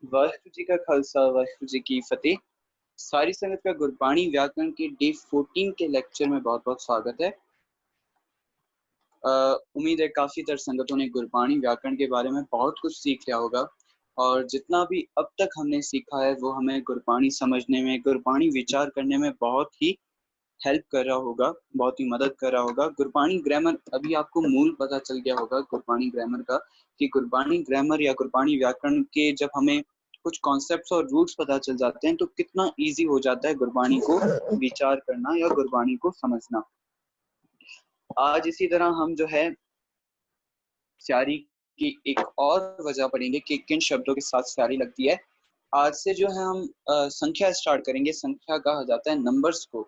वाहिगुरु जी का खालसा वाहिगुरु जी की फतेह। सारी संगत का गुरबाणी व्याकरण के डे 14 के लेक्चर में बहुत बहुत स्वागत है। उम्मीद है काफी तर संगतों ने गुरबाणी व्याकरण के बारे में बहुत कुछ सीख लिया होगा और जितना भी अब तक हमने सीखा है वो हमें गुरबाणी समझने में, गुरबाणी विचार करने में बहुत ही हेल्प कर रहा होगा, बहुत ही मदद कर रहा होगा। गुरबाणी ग्रामर अभी आपको मूल पता चल गया होगा गुरबाणी ग्रामर का, कि गुरबाणी ग्रामर या गुरबाणी व्याकरण के जब हमें कुछ कॉन्सेप्ट्स और रूल्स पता चल जाते हैं तो कितना इजी हो जाता है गुरबाणी को विचार करना या गुरबाणी को समझना। आज इसी तरह हम जो है स्यारी की एक और वजह पढ़ेंगे कि किन शब्दों के साथ स्यारी लगती है। आज से जो है हम संख्या स्टार्ट करेंगे। संख्या कहा जाता है नंबर्स को।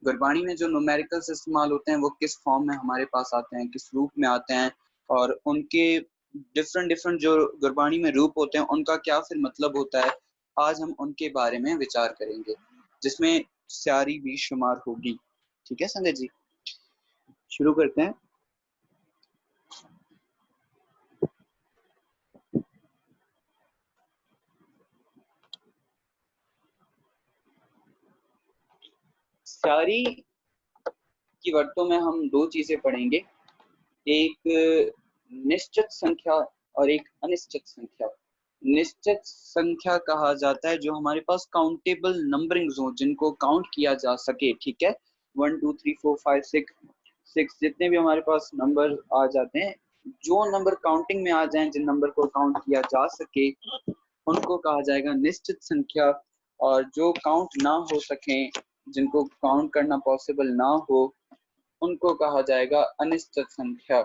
गुरबाणी में जो न्यूमेरिकल्स इस्तेमाल होते हैं वो किस फॉर्म में हमारे पास आते हैं, किस रूप में आते हैं और उनके डिफरेंट डिफरेंट जो गुरबाणी में रूप होते हैं उनका क्या फिर मतलब होता है, आज हम उनके बारे में विचार करेंगे जिसमें स्यारी भी शुमार होगी। ठीक है संजय जी, शुरू करते हैं। स्यारी की वर्तों में हम दो चीजें पढ़ेंगे, एक निश्चित संख्या और एक अनिश्चित संख्या। निश्चित संख्या कहा जाता है जो हमारे पास काउंटेबल नंबरिंग्स हो, जिनको काउंट किया जा सके। ठीक है, 1 2 3 4 5 6 जितने भी हमारे पास नंबर आ जाते हैं, जो नंबर काउंटिंग में आ जाएं, जिन नंबर को काउंट किया जा सके उनको कहा जाएगा निश्चित संख्या। और जो काउंट ना हो सके, जिनको काउंट करना पॉसिबल ना हो, उनको कहा जाएगा अनिश्चित संख्या।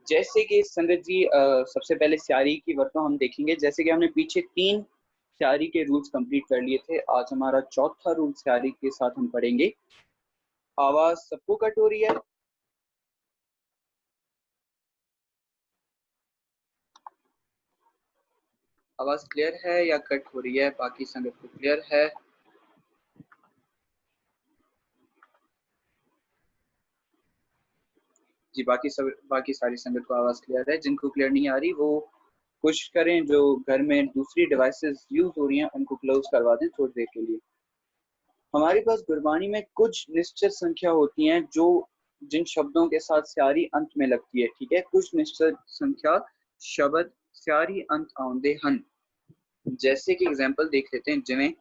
जैसे कि संगत जी सबसे पहले स्यारी की वर्तों हम देखेंगे। जैसे कि हमने पीछे 3 स्यारी के रूल्स कंप्लीट कर लिए थे, आज हमारा चौथा रूल स्यारी के साथ हम पढ़ेंगे। आवाज सबको कट हो रही है? आवाज क्लियर है या कट हो रही है? बाकी संगत को क्लियर है? जी, बाकी सारी संगत को आवाज क्लियर है। जिनको क्लियर नहीं आ रही वो कोशिश करें, जो घर में दूसरी डिवाइसेस यूज हो रही हैं उनको क्लोज करवा दें थोड़ी देर के लिए। हमारे पास गुरबाणी में कुछ निश्चित संख्या होती हैं जो जिन शब्दों के साथ स्यारी अंत में लगती है। ठीक है, कुछ निश्चित संख्या शब्द स्यारी अंत आउंदे हन। जैसे कि एग्जांपल देख लेते हैं, जिन्हें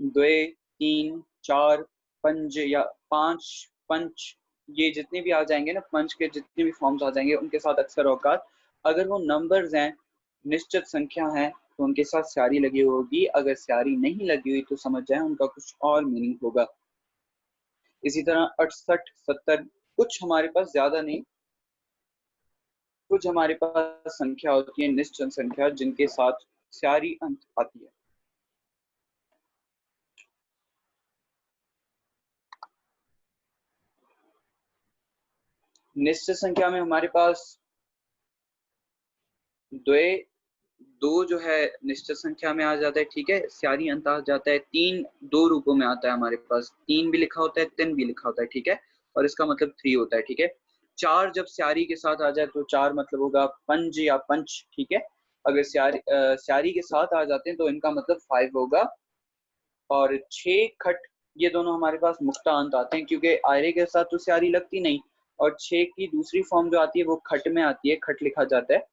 2 3 4 पंज या 5 पंच, ये जितने भी आ जाएंगे ना, पंच के जितने भी फॉर्म्स आ जाएंगे उनके साथ अक्सर औकात अगर वो नंबर्स हैं, निश्चित संख्या हैं, तो उनके साथ स्यारी लगी होगी। अगर स्यारी नहीं लगी हुई तो समझ जाए उनका कुछ और मीनिंग होगा। इसी तरह 68 70, कुछ हमारे पास ज्यादा नहीं, कुछ हमारे पास संख्या होती है निश्चित संख्या जिनके साथ स्यारी अंत आती है। निश्चित संख्या में हमारे पास द्वय, दो जो है निश्चित संख्या में आ जाता है। ठीक है, स्यारी अंत आ जाता है। 3 दो रूपों में आता है हमारे पास, 3 भी लिखा होता है, 3 भी लिखा होता है। ठीक है, और इसका मतलब 3 होता है। ठीक है, 4 जब स्यारी के साथ आ जाए तो 4 मतलब होगा पंज या पंच। ठीक है, अगर स्यारी के साथ आ जाते हैं तो इनका मतलब 5 होगा। और 6 खट, ये दोनों हमारे पास मुक्ता अंत आते हैं क्योंकि आयरे के साथ तो स्यारी लगती नहीं, और 6 की दूसरी फॉर्म जो आती है वो खट में आती है, खट लिखा जाता है।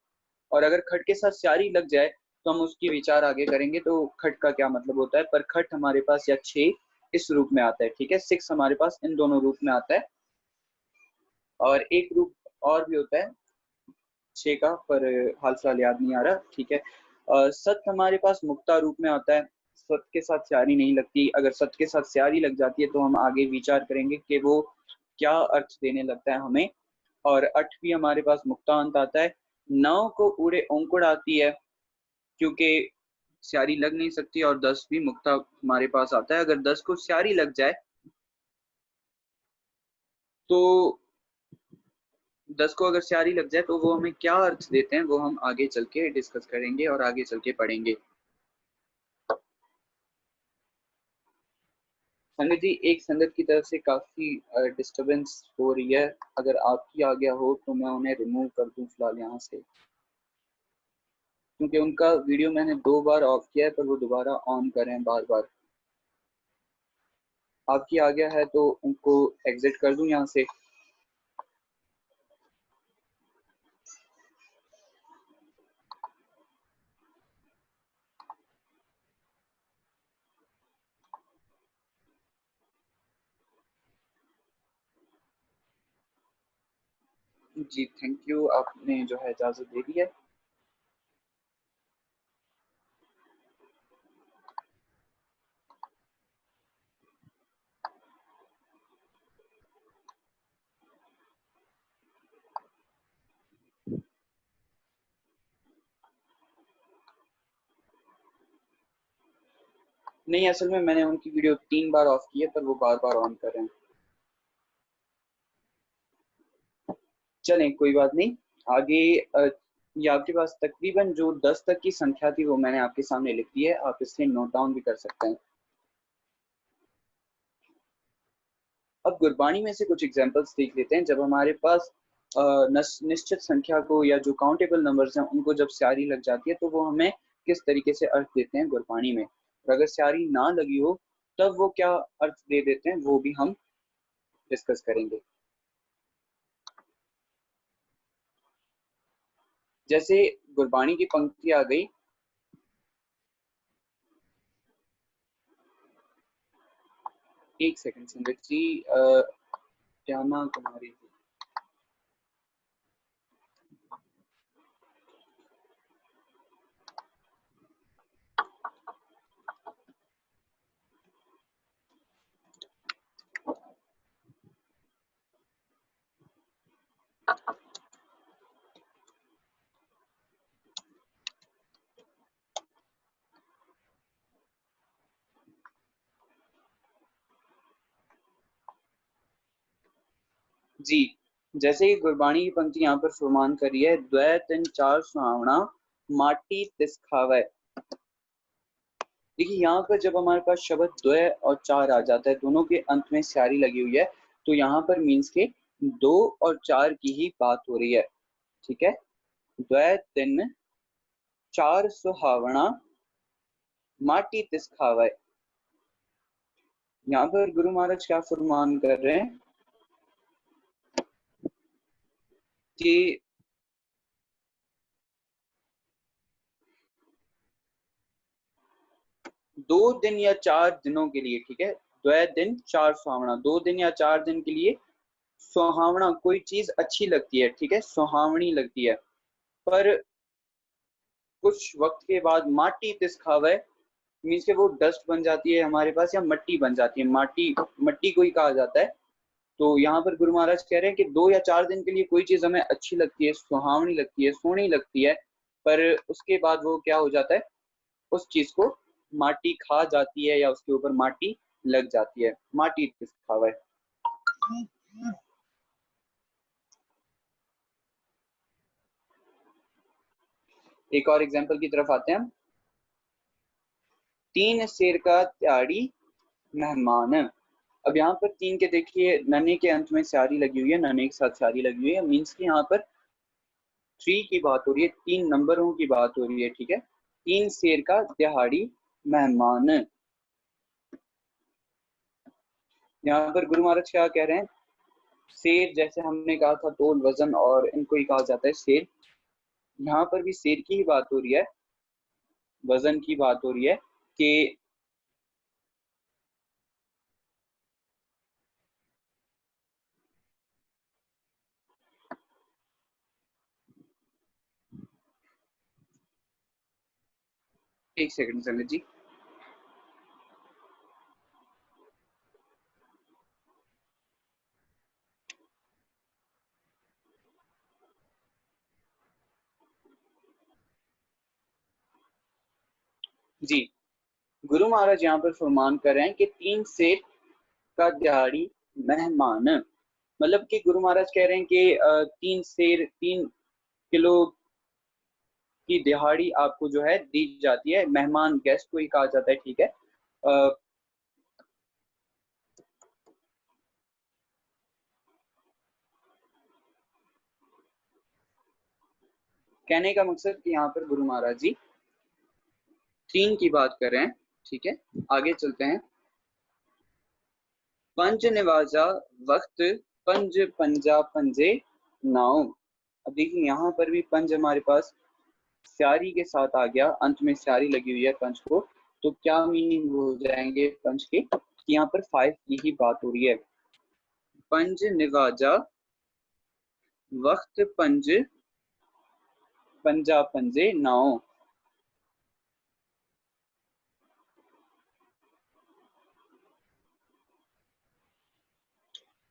और अगर खट के साथ स्यारी लग जाए तो हम उसकी विचार आगे करेंगे तो खट का क्या मतलब होता है। पर खट हमारे पास या 6 इस रूप में आता है। ठीक है, 6 हमारे पास इन दोनों रूप में आता है। और एक रूप और भी होता है 6 का, पर हाल फिलहाल याद नहीं आ रहा। ठीक है, सत हमारे पास मुक्ता रूप में आता है। सत के साथ स्यारी नहीं लगती। अगर सत के साथ स्यारी लग जाती है तो हम आगे विचार करेंगे कि वो क्या अर्थ देने लगता है हमें। और 8 भी हमारे पास मुक्ता अंत आता है। 9 को पूरे औंकड़ आती है क्योंकि स्यारी लग नहीं सकती। और 10 भी मुक्ता हमारे पास आता है। अगर 10 को स्यारी लग जाए तो 10 को अगर स्यारी लग जाए तो वो हमें क्या अर्थ देते हैं वो हम आगे चल के डिस्कस करेंगे और आगे चल के पढ़ेंगे। संगत जी, एक संगत की तरफ से काफी डिस्टरबेंस हो रही है, अगर आपकी आ गया हो तो मैं उन्हें रिमूव कर दूं फिलहाल यहाँ से, क्योंकि उनका वीडियो मैंने 2 बार ऑफ किया है पर वो दोबारा ऑन कर रहे हैं बार बार। आपकी आ गया है तो उनको एग्जिट कर दूं यहाँ से। जी थैंक यू, आपने जो है इजाजत दे दी है। नहीं, असल में मैंने उनकी वीडियो 3 बार ऑफ की है पर वो बार बार ऑन कर रहे हैं। चलें कोई बात नहीं, आगे ये आपके पास तकरीबन जो 10 तक की संख्या थी वो मैंने आपके सामने लिख दी है, आप इसे नोट डाउन भी कर सकते हैं। अब गुरबानी में से कुछ एग्जांपल्स देख लेते हैं। जब हमारे पास निश्चित संख्या को या जो काउंटेबल नंबर्स हैं उनको जब स्यारी लग जाती है तो वो हमें किस तरीके से अर्थ देते हैं गुरबानी में, और अगर स्यारी ना लगी हो तब वो क्या अर्थ दे देते हैं वो भी हम डिस्कस करेंगे। जैसे गुरबानी की पंक्ति आ गई, एक सेकंड संगत जी, जाना कुमारी जी। जी, जैसे ही गुरबानी की पंक्ति यहाँ पर फरमान करी है, द्वै तिन चार सुहावना माटी तिस खावे। देखिए यहाँ पर जब हमारे पास शब्द द्वय और चार आ जाता है, दोनों के अंत में स्यारी लगी हुई है, तो यहाँ पर मीन्स के 2 और 4 की ही बात हो रही है। ठीक है, द्वय तिन चार सुहावना माटी तिस खावे। यहाँ पर गुरु महाराज क्या फरमान कर रहे हैं कि 2 दिन या 4 दिनों के लिए, ठीक है, द्वय दिन चार सुहावना, 2 दिन या 4 दिन के लिए सुहावना कोई चीज अच्छी लगती है, ठीक है, सुहावनी लगती है, पर कुछ वक्त के बाद माटी तिस खावे, मीन्स के वो डस्ट बन जाती है हमारे पास या मट्टी बन जाती है, माटी मट्टी को ही कहा जाता है। तो यहाँ पर गुरु महाराज कह रहे हैं कि 2 या 4 दिन के लिए कोई चीज हमें अच्छी लगती है, सुहावनी लगती है, सोहनी लगती है, पर उसके बाद वो क्या हो जाता है, उस चीज को माटी खा जाती है या उसके ऊपर माटी लग जाती है, माटी तिस खावे। एक और एग्जाम्पल की तरफ आते हैं हम। 3 शेर का त्याड़ी मेहमान। अब यहाँ पर 3 के देखिए नने के अंत में स्यारी लगी हुई है, नने के साथ स्यारी लगी हुई है, मीन्स की यहाँ पर 3 की बात हो रही है, 3 नंबरों की बात हो रही है। ठीक है, 3 शेर का दिहाड़ी मेहमान। यहाँ पर गुरु महाराज क्या कह रहे हैं, शेर जैसे हमने कहा था तोल वजन और इनको ही कहा जाता है शेर, यहाँ पर भी शेर की ही बात हो रही है, वजन की बात हो रही है कि एक सेकंड संगत जी। जी, गुरु महाराज यहाँ पर फरमान कर रहे हैं कि 3 शेर का दिहाड़ी मेहमान। मतलब कि गुरु महाराज कह रहे हैं कि 3 की दिहाड़ी आपको जो है दी जाती है, मेहमान गेस्ट को ही कहा जाता है, ठीक है। कहने का मकसद कि यहाँ पर गुरु महाराज जी 3 की बात कर रहे हैं, ठीक है। आगे चलते हैं। पंज निवाजा वक्त पंज पंजा पंजे नाव। अब देखिए यहाँ पर भी पंज हमारे पास स्यारी के साथ आ गया, अंत में स्यारी लगी हुई है पंच को, तो क्या मीनिंग हो जाएंगे पंच के? यहाँ पर 5 की ही बात हो रही है। पंज निवाजा वक्त पंज पंजा पंजे नाव।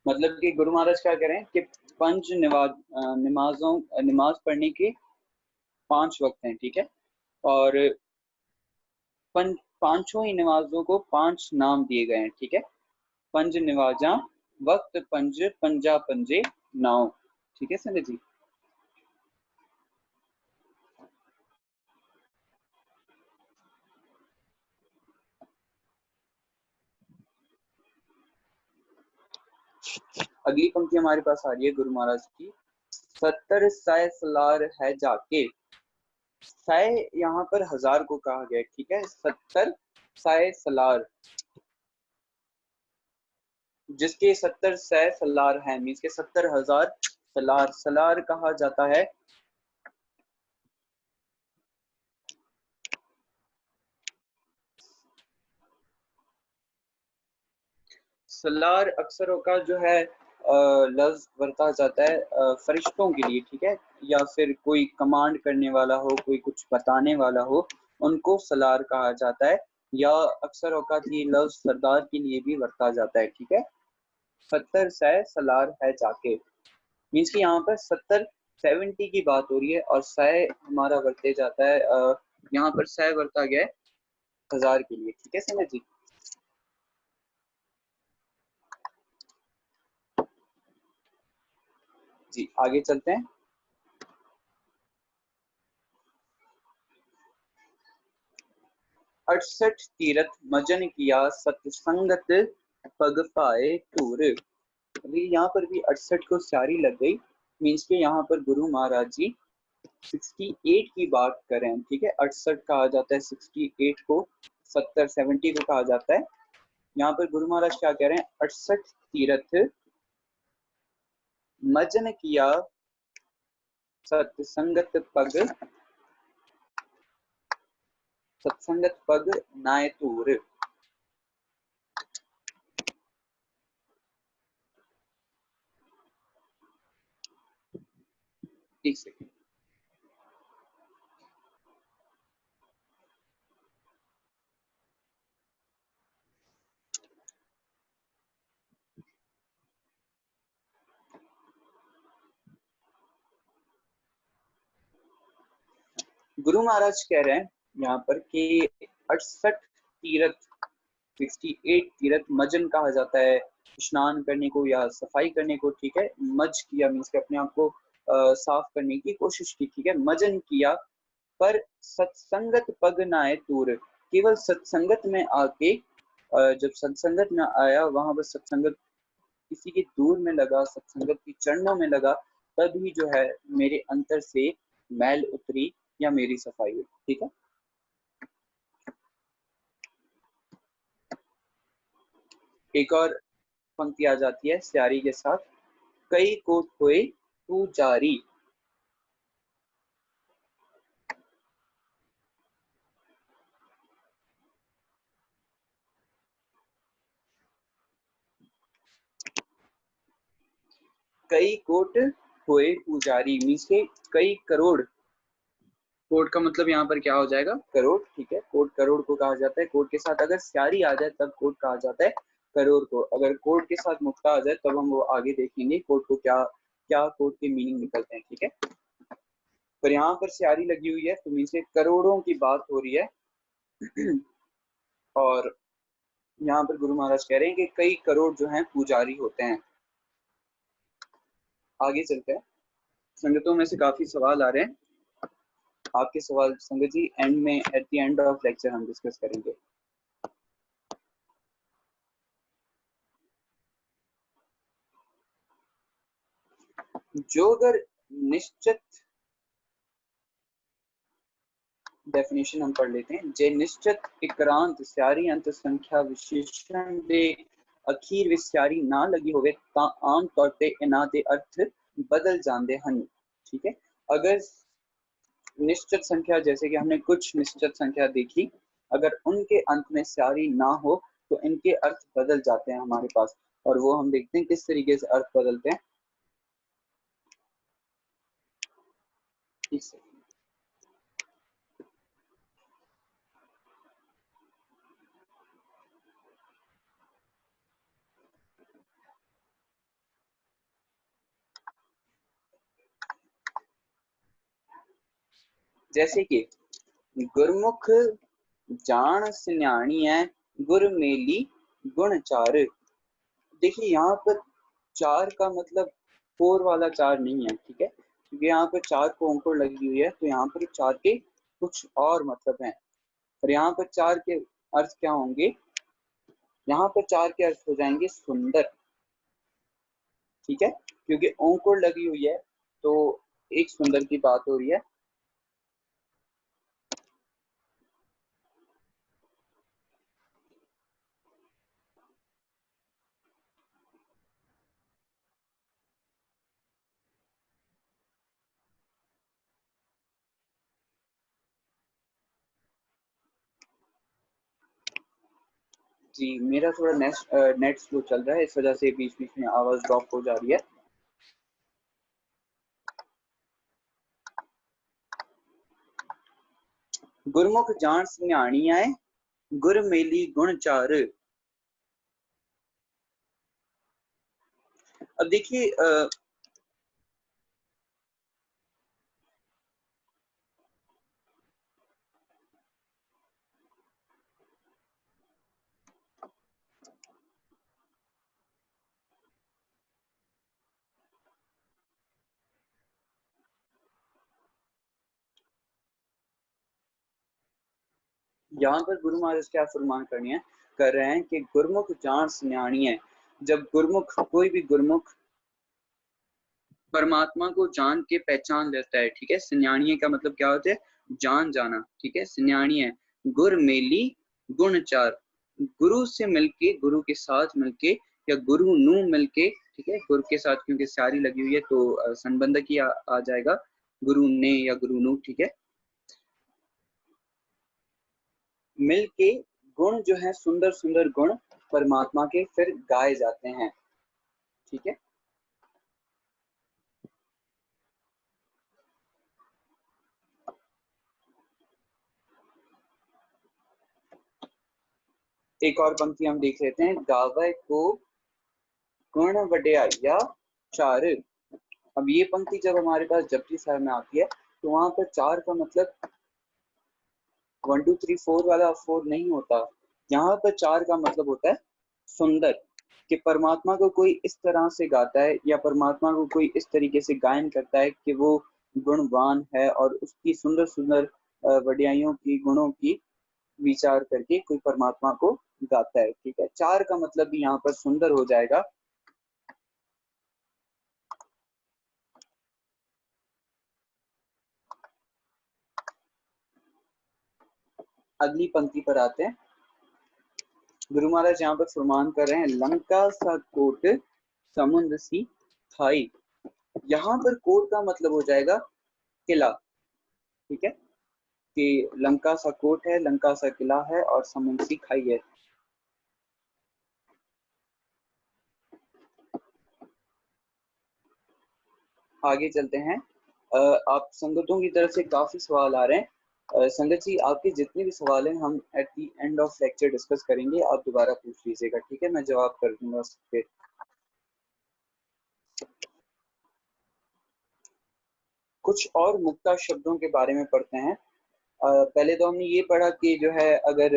मतलब कि गुरु महाराज क्या कह रहे हैं कि पंच नमाज पढ़ने के 5 वक्त हैं, ठीक है। और पांचों ही नमाजों को 5 नाम दिए गए हैं, ठीक है। पंज नवाजा वक्त पंज पंजा पंजे नाव, ठीक है संजय जी। अगली पंक्ति हमारे पास आ रही है गुरु महाराज की। 70 सै सलार है जाके। सै यहाँ पर 1000 को कहा गया, ठीक है। 70 सै सलार, जिसके 70 सै सलार है, मीन्स के 70,000 सलार। सलार कहा जाता है सलार अक्सर का जो है लफ्ज बरता जाता है फरिश्तों के लिए, ठीक है। या फिर कोई कमांड करने वाला हो, कोई कुछ बताने वाला हो, उनको सलार कहा जाता है। या अक्सर औकात ये लफ्ज सरदार के लिए भी बरता जाता है, ठीक है। 70 सै सलार है जाके, मीन्स कि यहाँ पर 70 की बात हो रही है, और सै हमारा बरते जाता है, यहाँ पर सै बरता गया है 1000 के लिए, ठीक है समझ जी। जी आगे चलते हैं। 68 तीरथ मजन किया सतसंगत पग पाए टूर। अभी यहाँ पर भी 68 को स्यारी लग गई, मीन्स के यहाँ पर गुरु महाराज जी 68 की बात करें, ठीक है। 68 कहा जाता है 68 को, 70 को कहा जाता है। यहाँ पर गुरु महाराज क्या कह रहे हैं? 68 तीरथ मजन किया सतसंगत पग, सत्संगत पग नाय तूर। एक सेकेंड। गुरु महाराज कह रहे हैं यहाँ पर कि 68 तीरथ, 68 तीरथ मजन कहा जाता है स्नान करने को या सफाई करने को, ठीक है। मज किया मीन्स के अपने आप को साफ करने की कोशिश की, ठीक है। मजन किया पर सत्संगत पग नाए दूर, केवल सत्संगत में आके जब सत्संगत में आया, वहां पर सत्संगत किसी के दूर में लगा, सत्संगत की चरणों में लगा, तभी जो है मेरे अंतर से मैल उतरी या मेरी सफाई हुई, ठीक है। एक और पंक्ति आ जाती है स्यारी के साथ। कई को खोए तू जारी। कई कोट खोए पुजारी, मीन्स के कई करोड़। कोट का मतलब यहाँ पर क्या हो जाएगा? करोड़, ठीक है। कोट करोड़ को कहा जाता है। कोट के साथ अगर स्यारी आ जाए तब कोट कहा जाता है करोड़ को। अगर कोट के साथ मुक्ता आ जाए तब हम वो आगे देखेंगे कोट को क्या क्या कोट के मीनिंग निकलते हैं, ठीक है। पर यहाँ पर स्यारी लगी हुई है तो मीन से करोड़ों की बात हो रही है। और यहाँ पर गुरु महाराज कह रहे हैं कि कई करोड़ जो हैं पुजारी होते हैं। आगे चलते हैं। संगतों में से काफी सवाल आ रहे हैं, आपके सवाल संगत जी एंड में at the end of lecture हम डिस्कस करेंगे। जो अगर निश्चित डेफिनेशन हम पढ़ लेते हैं। जे निश्चित इक्रांत स्यारी अंत संख्या विशेषण दे अखीर विच स्यारी ना लगी होवे ता आम तौर पे इना दे अर्थ बदल जाते हैं। ठीक है, अगर निश्चित संख्या, जैसे कि हमने कुछ निश्चित संख्या देखी, अगर उनके अंत में स्यारी ना हो तो इनके अर्थ बदल जाते हैं हमारे पास, और वो हम देखते हैं किस तरीके से अर्थ बदलते हैं। जैसे कि गुरमुख जान सिन्याणी है गुर मेली गुण चार। देखिए यहाँ पर चार का मतलब फोर वाला चार नहीं है, ठीक है, क्योंकि यहाँ पर चार को अंकुर लगी हुई है, तो यहाँ पर चार के कुछ और मतलब हैं, और यहाँ पर चार के अर्थ क्या होंगे, यहाँ पर चार के अर्थ हो जाएंगे सुंदर। ठीक है, क्योंकि अंकुर लगी हुई है तो एक सुंदर की बात हो रही है। जी, मेरा थोड़ा नेट स्लो चल रहा है, इस वजह से बीच बीच में आवाज ड्रॉप हो जा रही है। गुरमुख जान सिन्याणी आए गुर मेली गुण चार। अब देखिए यहाँ पर गुरु महाराज क्या फरमान कर रहे हैं कि गुरमुख जान सिन्याणी है। जब गुरमुख, कोई भी गुरमुख परमात्मा को जान के पहचान लेता है, ठीक है, सिन्याणीय का मतलब क्या होता है, जान जाना, ठीक है, सिन्याणीय। गुर मेली गुण चार, गुरु से मिलके, गुरु के साथ मिलके, या गुरु नु मिलके, ठीक है, गुरु के साथ क्योंकि सारी लगी हुई है तो संबंधक ही आ जाएगा, गुरु ने या गुरु नु, ठीक है, मिलके गुण जो है सुंदर सुंदर गुण परमात्मा के फिर गाए जाते हैं। ठीक है, एक और पंक्ति हम देख लेते हैं। गावे को गुण वड्याइया चार। अब ये पंक्ति जब हमारे पास जपजी साहब में आती है तो वहां पर चार का मतलब 1 2 3 4 वाला फोर नहीं होता। यहाँ पर चार का मतलब होता है सुंदर, कि परमात्मा को कोई इस तरह से गाता है या परमात्मा को कोई इस तरीके से गायन करता है कि वो गुणवान है और उसकी सुंदर सुंदर वड्याइयों की, गुणों की विचार करके कोई परमात्मा को गाता है। ठीक है, चार का मतलब भी यहाँ पर सुंदर हो जाएगा। अगली पंक्ति पर आते हैं। गुरु महाराज यहाँ पर फरमान कर रहे हैं, लंका सा कोट समुद्र सी खाई। यहाँ पर कोट का मतलब हो जाएगा किला। ठीक है, कि लंका सा कोट है, लंका सा किला है और समुद्र सी खाई है। आगे चलते हैं। आप संगतों की तरफ से काफी सवाल आ रहे हैं। संगत जी, आपके जितने भी सवाल हैं हम at the end of lecture discuss करेंगे, आप दोबारा पूछ लीजिएगा, ठीक है, मैं जवाब कर दूंगा उस पे। कुछ और मुक्ता शब्दों के बारे में पढ़ते हैं। पहले तो हमने ये पढ़ा कि जो है, अगर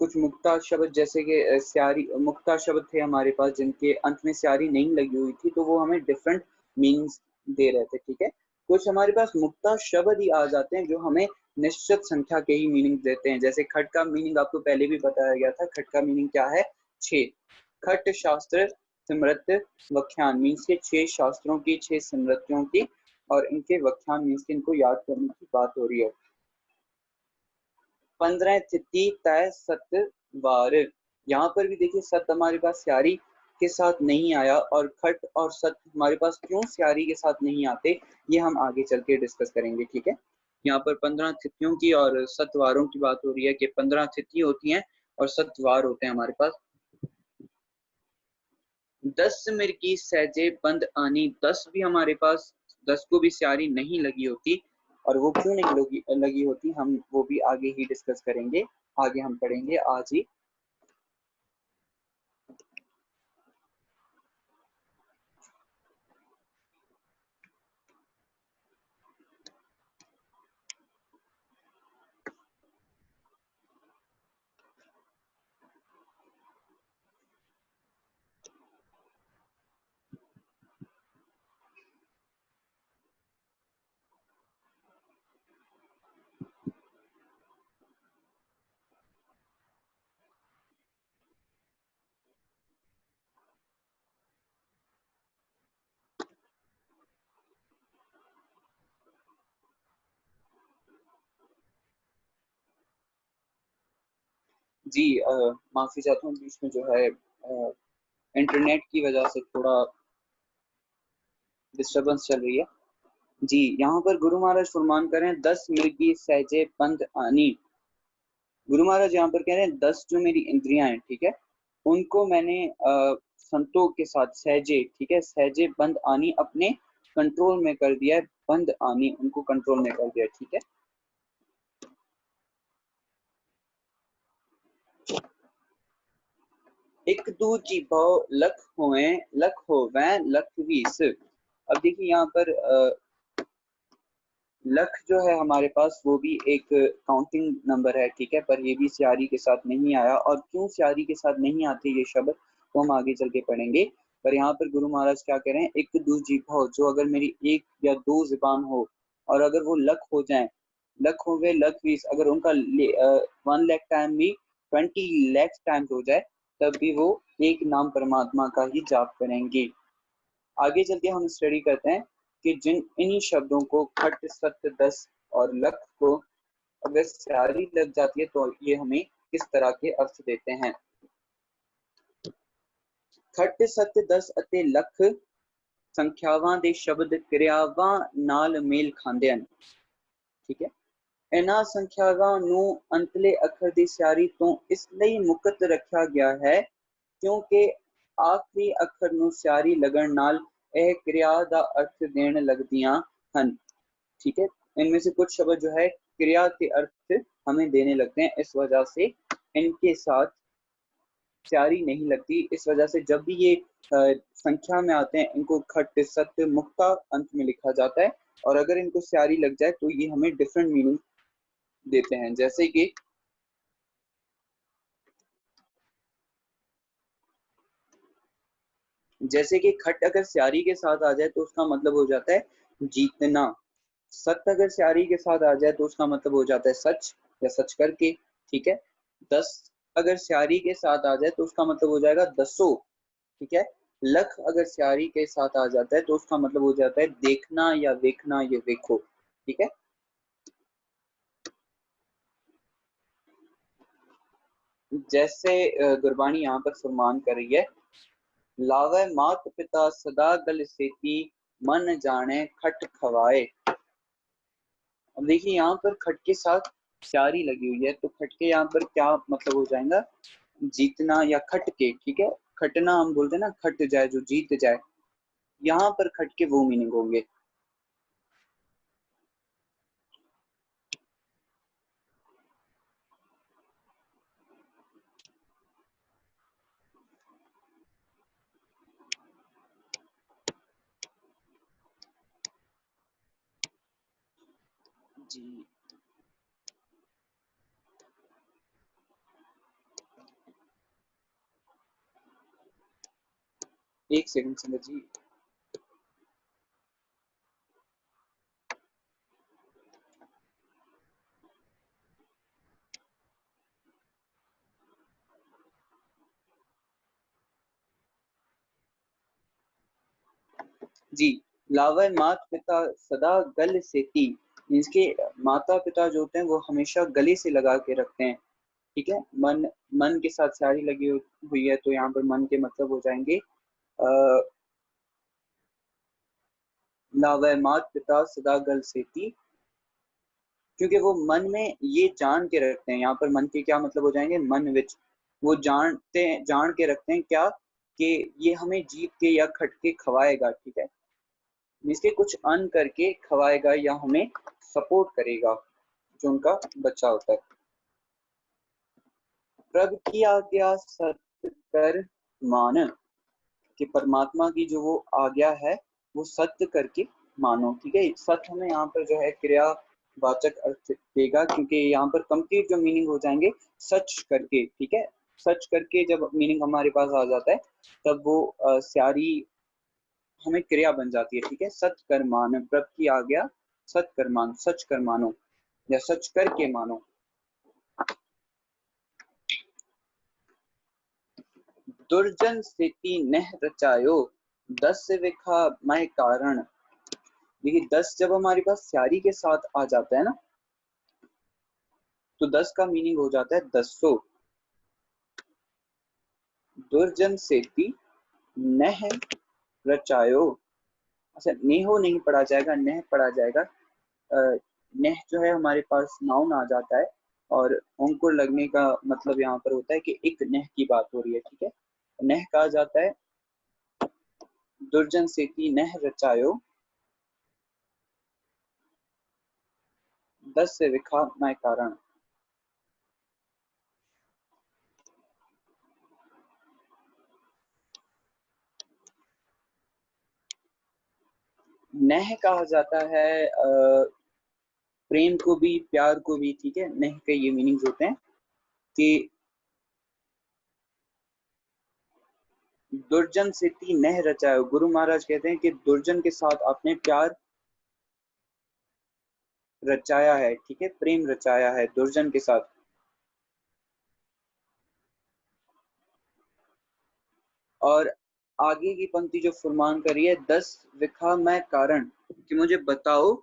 कुछ मुक्ता शब्द जैसे कि स्यारी मुक्ता शब्द थे हमारे पास जिनके अंत में स्यारी नहीं लगी हुई थी, तो वो हमें डिफरेंट मीनिंग्स दे रहे थे, ठीक है। कुछ हमारे पास मुक्ता शब्द ही आ जाते हैं जो हमें निश्चित संख्या के ही मीनिंग देते हैं। जैसे खट का मीनिंग आपको पहले भी बताया गया था। खट का मीनिंग क्या है? 6। खट शास्त्र स्मृत व्याख्यान मीन्स के 6 शास्त्रों की, 6 स्मृतियों की, और इनके व्याख्यान मीन्स के इनको याद करने की बात हो रही है। 15 तिथि तय सतवार, यहाँ पर भी देखिए सत हमारे पास स्यारी के साथ नहीं आया, और खट और सत हमारे पास क्यों स्यारी के साथ नहीं आते, ये हम आगे चल के डिस्कस करेंगे, ठीक है। यहाँ पर 15 तिथियों की और सतवारों की बात हो रही है कि 15 तिथि होती हैं और सतवार होते हैं हमारे पास। 10 मिर्गी सहजे बंद आनी, 10 भी हमारे पास, 10 को भी स्यारी नहीं लगी होती, और वो क्यों नहीं लगी होती हम वो भी आगे ही डिस्कस करेंगे, आगे हम पढ़ेंगे आज ही। जी माफी चाहता हूँ, बीच में जो है इंटरनेट की वजह से थोड़ा डिस्टरबेंस चल रही है। जी यहाँ पर गुरु महाराज फरमान कर रहे हैं 10 मिर्गी सहजे बंद आनी। गुरु महाराज यहाँ पर कह रहे हैं 10 जो मेरी इंद्रियां हैं, ठीक है, उनको मैंने संतों के साथ सहजे, ठीक है, सहजे बंद आनी अपने कंट्रोल में कर दिया है। बंद आनी उनको कंट्रोल में कर दिया, ठीक है। एक दू जी भाव लख होवे लख 20। अब देखिए यहाँ पर लख जो है हमारे पास वो भी एक काउंटिंग नंबर है, ठीक है, पर ये भी स्यारी के साथ नहीं आया, और क्यों स्यारी के साथ नहीं आते ये शब्द तो हम आगे चल के पढ़ेंगे। पर यहाँ पर गुरु महाराज क्या कह रहे हैं, एक दो जीभ हो, जो अगर मेरी एक या दो जुबान हो और अगर वो लख हो जाए, लख हो गए लख 20, अगर उनका 1 लाख टाइम भी 20 लाख टाइम्स हो जाए, तब भी वो एक नाम परमात्मा का ही जाप करेंगे। आगे चल के हम स्टडी करते हैं कि जिन इन्हीं शब्दों को खट सत्य दस और लख को अगर स्यारी लग जाती है तो ये हमें किस तरह के अर्थ देते हैं। खट सत्य दस ਅਤੇ लख ਸੰਖਿਆਵਾਂ ਦੇ ਸ਼ਬਦ ਕਿਰਿਆਵਾਂ ਨਾਲ ਮੇਲ ਖਾਂਦੇ ਹਨ, ਠੀਕ ਹੈ। ਇਹਨਾਂ ਸੰਖਿਆਵਾਂ ਨੂੰ ਅੰਤਲੇ ਅੱਖਰ ਦੀ ਸਿਆਰੀ ਤੋਂ ਇਸ ਲਈ ਮੁਕਤ ਰੱਖਿਆ ਗਿਆ ਹੈ ਕਿਉਂਕਿ ਆਖਰੀ ਅੱਖਰ ਨੂੰ ਸਿਆਰੀ लगन नाल यह क्रिया का अर्थ देने लगदियां हन, ठीक है। इनमें से कुछ शब्द जो है क्रिया के अर्थ हमें देने लगते हैं, इस वजह से इनके साथ स्यारी नहीं लगती। इस वजह से जब भी ये संख्या में आते हैं इनको खट सत्य मुक्ता अंत में लिखा जाता है, और अगर इनको स्यारी लग जाए तो ये हमें डिफरेंट मीनिंग देते हैं। जैसे कि खट अगर स्यारी के साथ आ जाए तो उसका मतलब हो जाता है जीतना। सत्य अगर स्यारी के साथ आ जाए तो उसका मतलब हो जाता है सच या सच करके, ठीक है। 10 अगर स्यारी के साथ आ जाए तो उसका मतलब हो जाएगा दसो, ठीक है। लख अगर स्यारी के साथ आ जाता है तो उसका मतलब हो जाता है देखना या देखना, ये देखो, ठीक है। जैसे गुरबानी यहाँ पर फरमान कर रही है, लावे मात पिता सदा गल सेती मन जाने खट खवाए। अब देखिए यहाँ पर खट के साथ स्यारी लगी हुई है, तो खट के यहाँ पर क्या मतलब हो जाएगा, जीतना या खट के, ठीक है। खटना हम बोलते हैं ना, खट जाए जो जीत जाए, यहाँ पर खट के वो मीनिंग होंगे। जी एक सेकंड संगत जी। जी, लावै मात पिता सदा गल सेती, इसके माता पिता जो होते हैं वो हमेशा गले से लगा के रखते हैं। ठीक है, मन मन के साथ साड़ी लगी हुई है तो यहाँ पर मन के मतलब हो जाएंगे लावै मात पिता सदा गल सेती, क्योंकि वो मन में ये जान के रखते हैं। यहाँ पर मन के क्या मतलब हो जाएंगे, मन विच, वो जानते हैं, जान के रखते हैं क्या कि ये हमें जीत के या खट के खवाएगा। ठीक है, इसके कुछ अन करके खवाएगा या हमें सपोर्ट करेगा जो उनका बच्चा होता है। प्रभु की आज्ञा सत्य कर मान, कि परमात्मा की जो वो आज्ञा है वो सत्य करके मानो। ठीक है, सत्य हमें यहाँ पर जो है क्रियावाचक अर्थ देगा, क्योंकि यहाँ पर कंप्लीट जो मीनिंग हो जाएंगे सच करके। ठीक है, सच करके जब मीनिंग हमारे पास आ जाता है तब वो स्यारी हमें क्रिया बन जाती है। ठीक है, सच कर मान, प्रभु की आज्ञा सच कर मान, सच कर मानो या सच करके मानो। दुर्जन स्थिति नह रचायो, 10 विखा मैं कारण। देखिए 10 जब हमारे पास स्यारी के साथ आ जाता है ना, तो 10 का मीनिंग हो जाता है 10। दुर्जन सेती नह रचायो, अच्छा नेहो नहीं पढ़ा जाएगा, नह पढ़ा जाएगा। नह जो है हमारे पास नाउन आ जाता है और अंकुर लगने का मतलब यहाँ पर होता है कि एक नह की बात हो रही है। ठीक है, नह कहा जाता है दुर्जन सेती नह रचायो, 10 से विखा मैं कारण। नह कहा जाता है प्रेम को भी, प्यार को भी। ठीक है, नह के ये मीनिंग्स होते हैं कि दुर्जन से ती नह रचायो, गुरु महाराज कहते हैं कि दुर्जन के साथ आपने प्यार रचाया है। ठीक है, प्रेम रचाया है दुर्जन के साथ। और आगे की पंक्ति जो फरमान करी है, 10 विखा मैं कारण, कि मुझे बताओ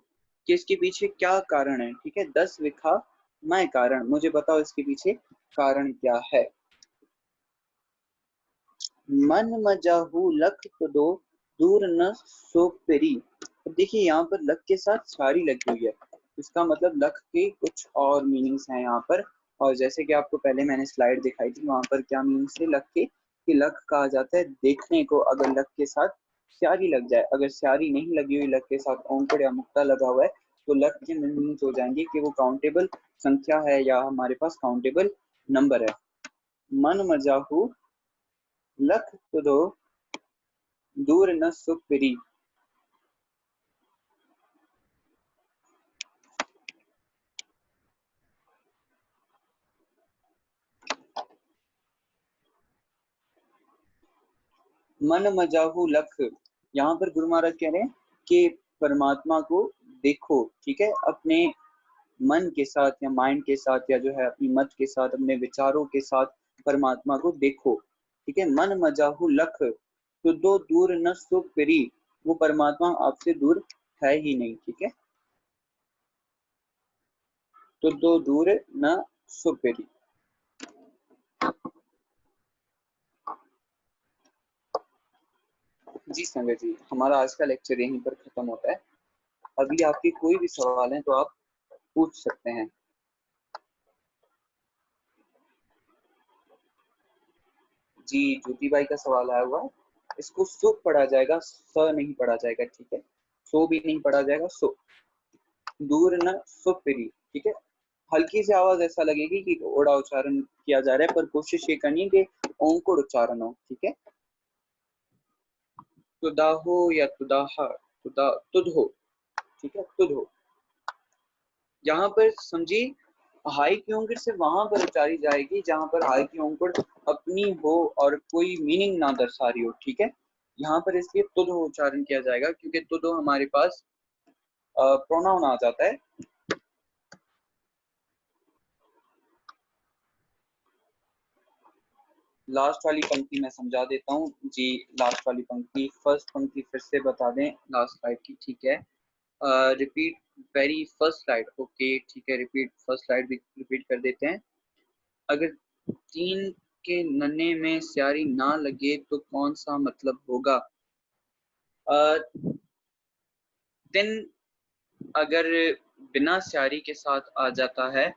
कि इसके पीछे क्या कारण है। ठीक है, 10 विखा मैं कारण, मुझे बताओ इसके पीछे कारण क्या है। मन मजाहू लख तो दो, दूर न सो पेरी। देखिए यहाँ पर लख के साथ सारी लगी हुई है, इसका मतलब लख के कुछ और मीनिंग्स हैं यहाँ पर। और जैसे कि आपको पहले मैंने स्लाइड दिखाई थी, वहां पर क्या मीनिंग्स थे लख के, कि लख कहा जाता है देखने को, अगर लख के साथ स्यारी लग जाए। अगर स्यारी नहीं लगी हुई, लख के साथ औंकड़ या मुक्ता लगा हुआ है, तो लख के मीनिंग्स हो जाएंगे कि वो काउंटेबल संख्या है या हमारे पास काउंटेबल नंबर है। मन मजाहू लख तो दो, दूर न सुख पिरी। मन मजाहू लख, यहाँ पर गुरु महाराज कह रहे हैं कि परमात्मा को देखो। ठीक है, अपने मन के साथ या माइंड के साथ या जो है अपनी मत के साथ, अपने विचारों के साथ परमात्मा को देखो। ठीक है, मन मजाहू लख तो दो दूर न सो पिरी, वो परमात्मा आपसे दूर है ही नहीं। ठीक है, तो दो दूर न सो पिरी। जी संगत जी, हमारा आज का लेक्चर यहीं पर खत्म होता है। अभी आपके कोई भी सवाल हैं तो आप पूछ सकते हैं। जी, ज्योति भाई का सवाल आया हुआ है, इसको सो पढ़ा जाएगा, स नहीं पढ़ा जाएगा। ठीक है, सो भी नहीं पढ़ा जाएगा, सो, दूर न सुपिरी। ठीक है, हल्की सी आवाज ऐसा लगेगी कि ओड़ा उच्चारण किया जा रहा है, पर कोशिश ये करनी है कि ओंकुड़ उच्चारण हो। ठीक है, तुदाहो या तुदाहा, तुदहो। ठीक है, तुदहो, यहाँ पर समझिए हाई की ओंकुड़ से वहां पर उच्चारी जाएगी जहां पर हाई की ओंकुड़ अपनी हो और कोई मीनिंग ना दर्शा रही हो। ठीक है, यहाँ पर इसलिए तुदो उच्चारण किया जाएगा क्योंकि तुदो हमारे पास प्रोनाउन आ जाता है। लास्ट वाली पंक्ति मैं समझा देता हूँ जी। लास्ट वाली पंक्ति, फर्स्ट पंक्ति फिर से बता दें लास्ट स्लाइड की, ठीक है। Repeat very first slide, okay ठीक है, रिपीट फर्स्ट स्लाइड भी रिपीट कर देते हैं। अगर तीन के नन्हे में स्यारी ना लगे तो कौन सा मतलब होगा? तीन अगर बिना स्यारी के साथ आ जाता है